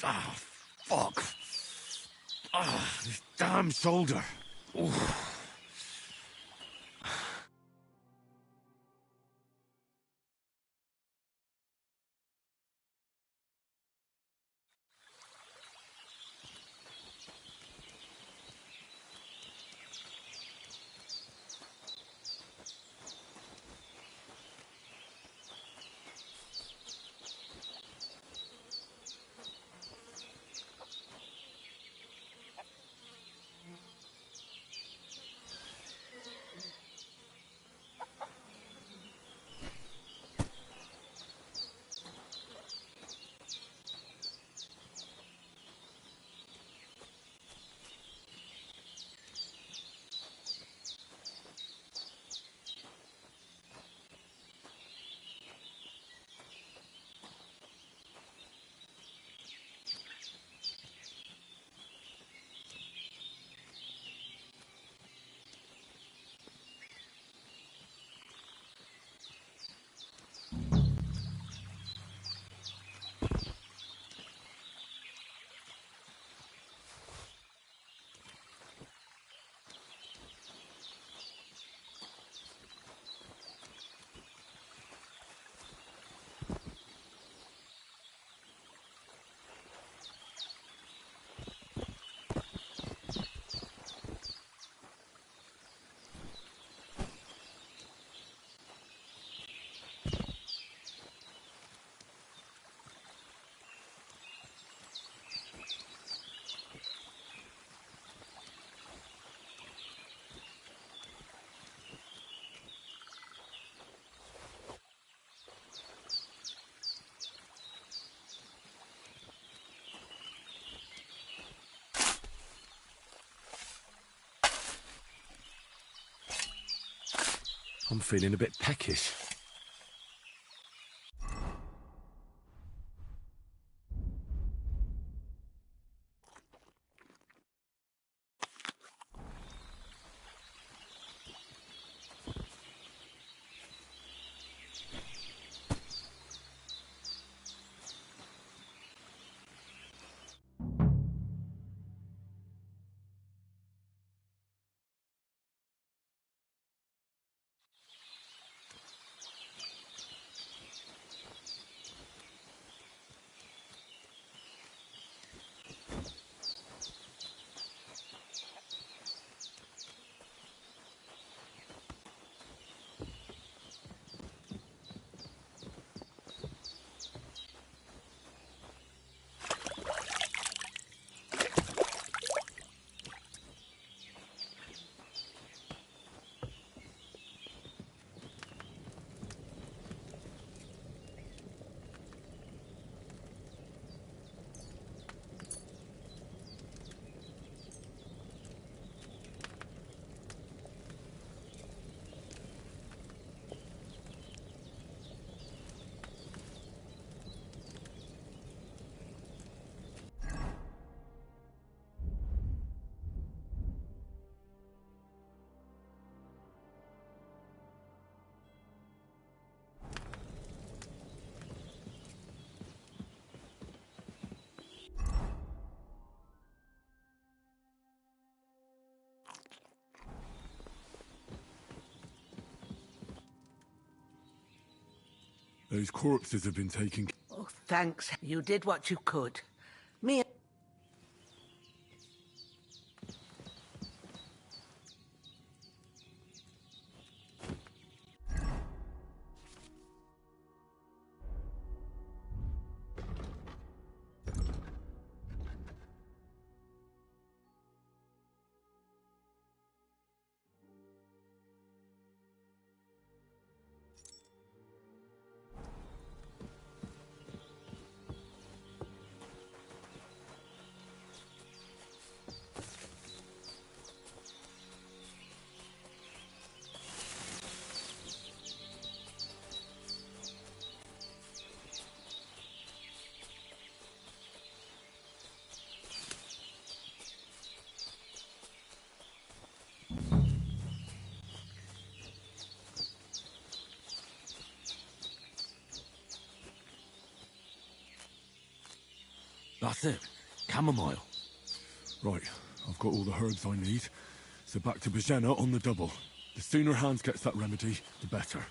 Ah, fuck. Ah, this damn shoulder. Oof. I'm feeling a bit peckish. Those corpses have been taken. Oh, thanks. You did what you could. Me. That's it. Chamomile. Right, I've got all the herbs I need. So back to Bajena on the double. The sooner Hans gets that remedy, the better.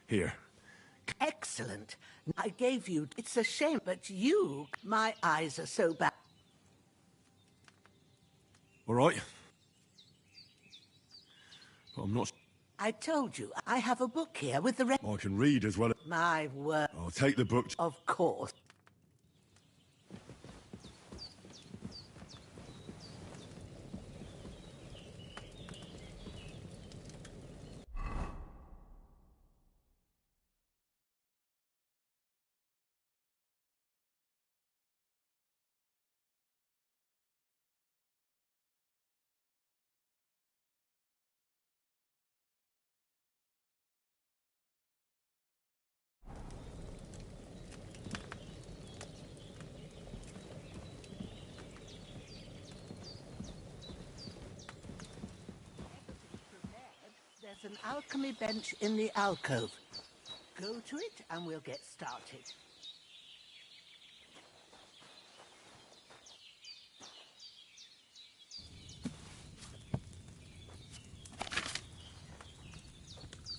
Here. Excellent. I gave you... It's a shame, but you... My eyes are so bad. All right. But I'm not... I told you, I have a book here with the... I can read as well. My word. I'll take the book. Of course. There's an alchemy bench in the alcove. Go to it and we'll get started.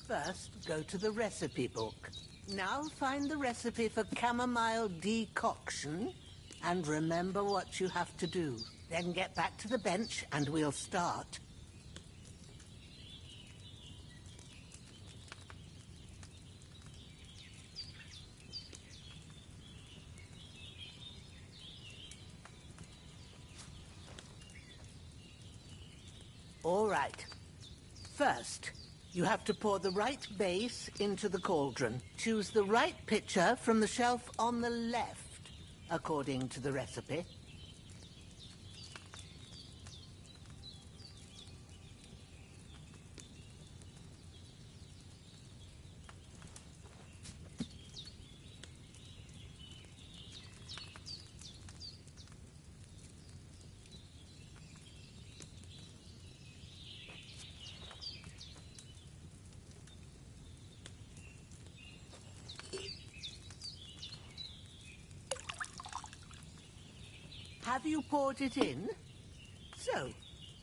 First, go to the recipe book. Now find the recipe for chamomile decoction and remember what you have to do. Then get back to the bench and we'll start. All right. First, you have to pour the right base into the cauldron. Choose the right pitcher from the shelf on the left, according to the recipe. Have you poured it in? So,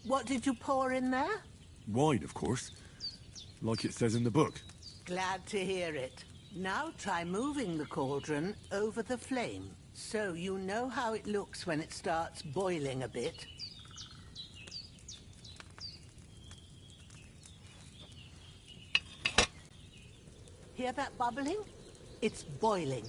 what did you pour in there? Wine, of course. Like it says in the book. Glad to hear it. Now try moving the cauldron over the flame, so you know how it looks when it starts boiling a bit. Hear that bubbling? It's boiling.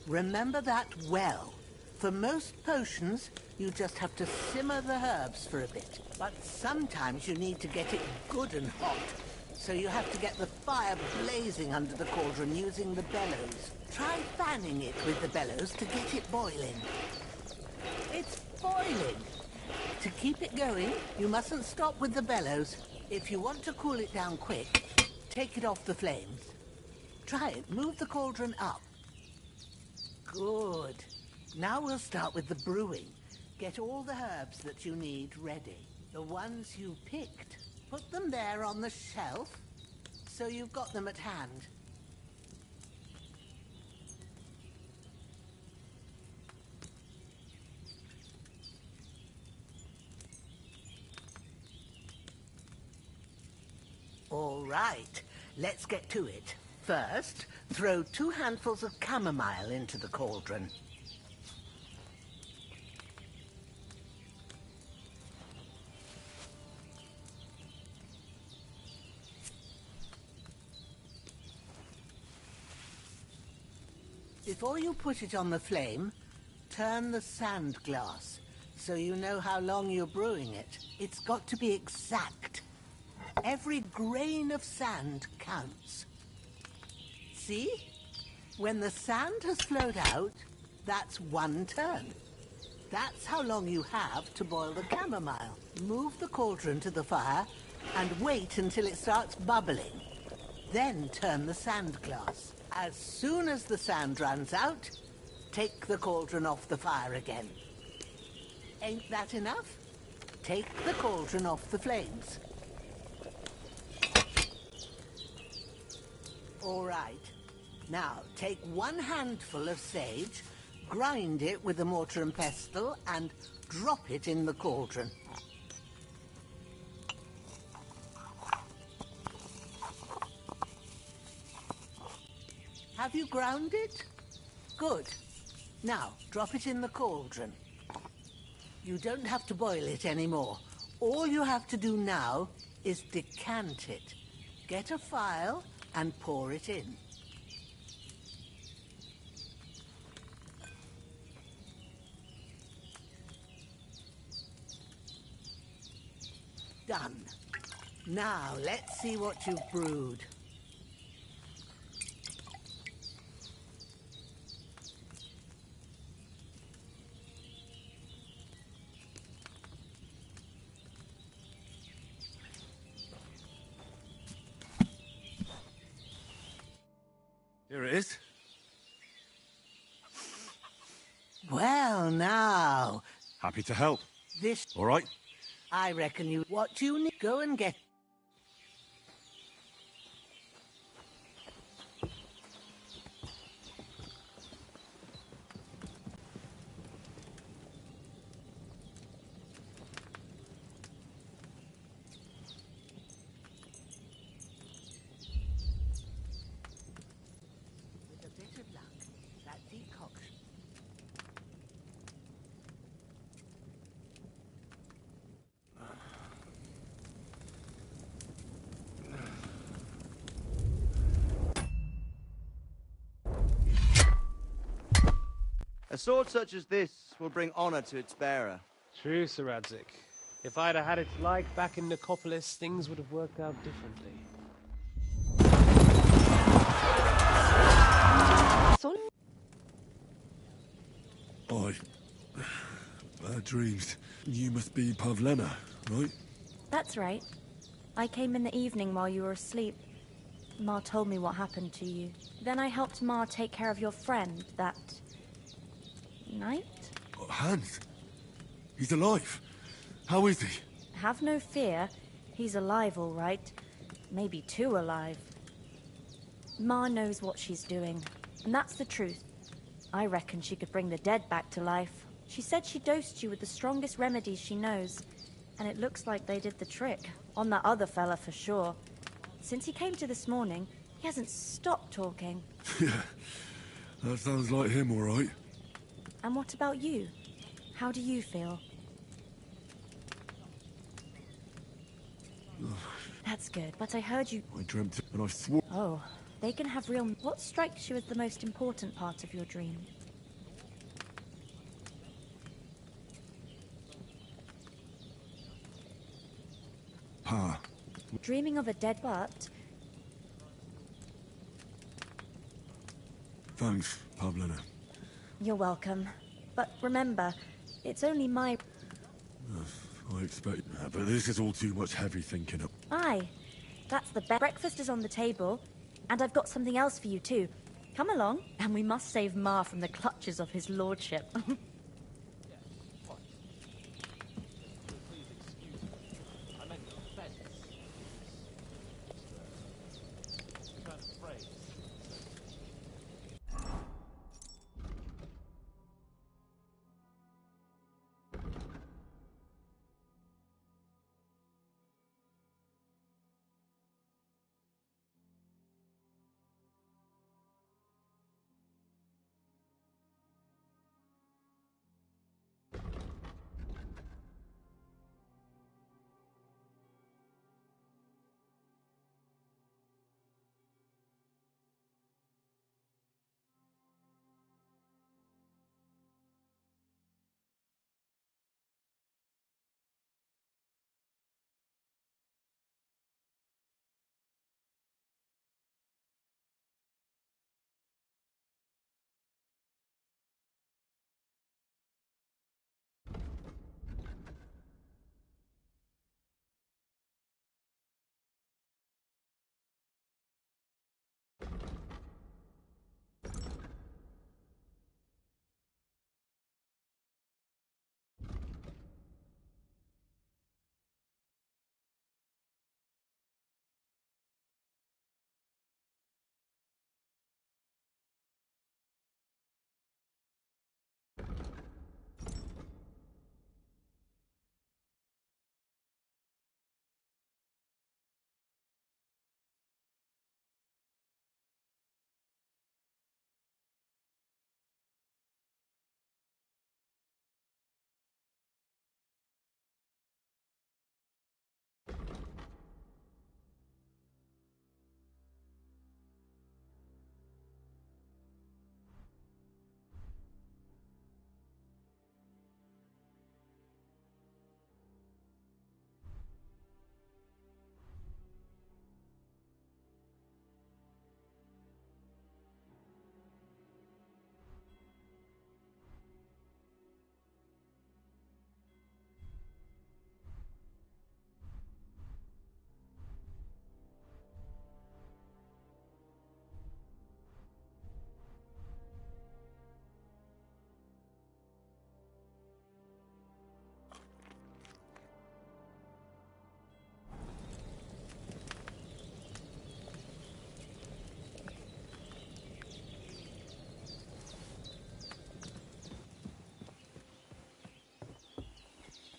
Remember that well. For most potions, you just have to simmer the herbs for a bit. But sometimes you need to get it good and hot. So you have to get the fire blazing under the cauldron using the bellows. Try fanning it with the bellows to get it boiling. It's boiling. To keep it going, you mustn't stop with the bellows. If you want to cool it down quick, take it off the flames. Try it. Move the cauldron up. Good. Now we'll start with the brewing. Get all the herbs that you need ready. The ones you picked. Put them there on the shelf, so you've got them at hand. All right, let's get to it. First, throw 2 handfuls of chamomile into the cauldron. Before you put it on the flame, turn the sand glass so you know how long you're brewing it. It's got to be exact. Every grain of sand counts. See? When the sand has flowed out, that's 1 turn. That's how long you have to boil the chamomile. Move the cauldron to the fire and wait until it starts bubbling. Then turn the sand glass. As soon as the sand runs out, take the cauldron off the fire again. Ain't that enough? Take the cauldron off the flames. All right. Now, take 1 handful of sage, grind it with a mortar and pestle, and drop it in the cauldron. Have you ground it? Good. Now, drop it in the cauldron. You don't have to boil it anymore. All you have to do now is decant it. Get a phial and pour it in. Done. Now, let's see what you've brewed. Here it is. Well, now. Happy to help. This... All right. I reckon you... What you need... Go and get... With a bit of luck, that decoction... A sword such as this will bring honor to its bearer. True, Sir Radzik. If I'd have had its like back in Nicopolis, things would have worked out differently. Bad dreams. You must be Pavlena, right? That's right. I came in the evening while you were asleep. Ma told me what happened to you. Then I helped Ma take care of your friend that... night? Hans? He's alive. How is he? Have no fear. He's alive, all right. Maybe too alive. Ma knows what she's doing, and that's the truth. I reckon she could bring the dead back to life. She said she dosed you with the strongest remedies she knows, and it looks like they did the trick. On that other fella for sure. Since he came to this morning, he hasn't stopped talking. Yeah, that sounds like him, all right. And what about you? How do you feel? That's good, but I heard you... I dreamt it and I swore... Oh, they can have real... What strikes you as the most important part of your dream? Pa. Dreaming of a dead butt? I expect... but this is all too much heavy thinking up. Aye, that's the best. Breakfast is on the table, and I've got something else for you too. Come along, and we must save Ma from the clutches of his lordship.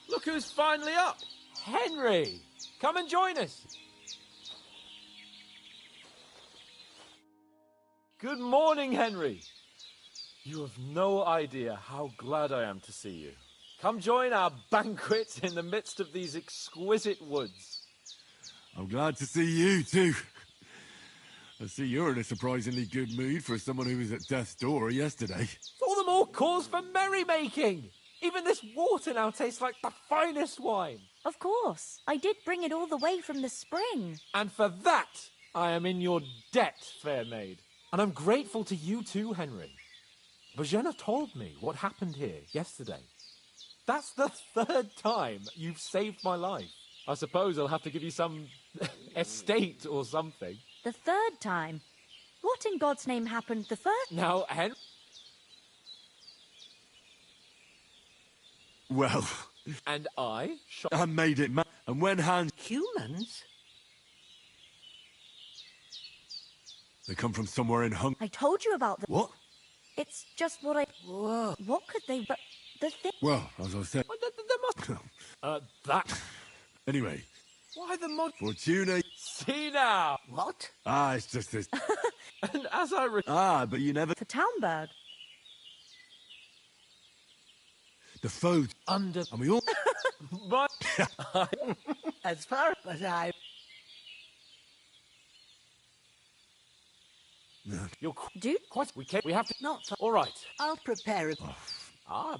Look who's finally up! Henry! Come and join us! Good morning, Henry! You have no idea how glad I am to see you. Come join our banquet in the midst of these exquisite woods. I'm glad to see you, too. I see you're in a surprisingly good mood for someone who was at death's door yesterday. All the more cause for merrymaking! Even this water now tastes like the finest wine. Of course. I did bring it all the way from the spring. And for that, I am in your debt, fair maid. And I'm grateful to you too, Henry. Bojena told me what happened here yesterday. That's the third time you've saved my life. I suppose I'll have to give you some estate or something. The third time? What in God's name happened the first? Now, Henry... Well... And I made it, and when hands... Humans? They come from somewhere in I told you about the... What? It's just what I... Whoa. What could they... But the thing... Well, as I said... Well, there must... that... Anyway... Why the mod... Fortuna... See now! What? Ah, it's just this... And as I... but you never... For Townberg. The foe... Under... And we all... But... As far as I... You're... Dude? Quite... We have to... Not for... All right. I'll prepare it.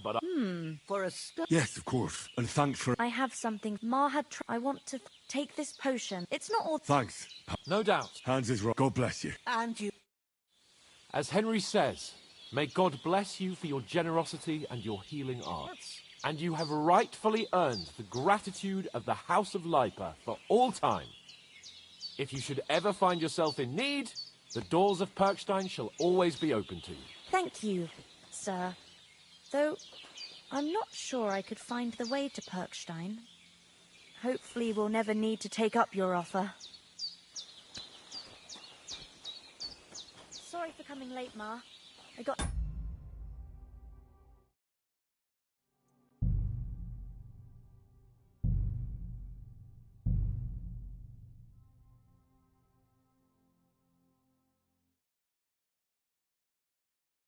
But I... For a start. Yes, of course. And thanks for... I have something. Ma had I want to take this potion. It's not all... Thanks. No doubt. Hans is right. God bless you. And you... As Henry says, may God bless you for your generosity and your healing arts. And you have rightfully earned the gratitude of the House of Lipa for all time. If you should ever find yourself in need, the doors of Perkstein shall always be open to you. Thank you, sir. Though, I'm not sure I could find the way to Perkstein. Hopefully we'll never need to take up your offer. Sorry for coming late, Ma. I got...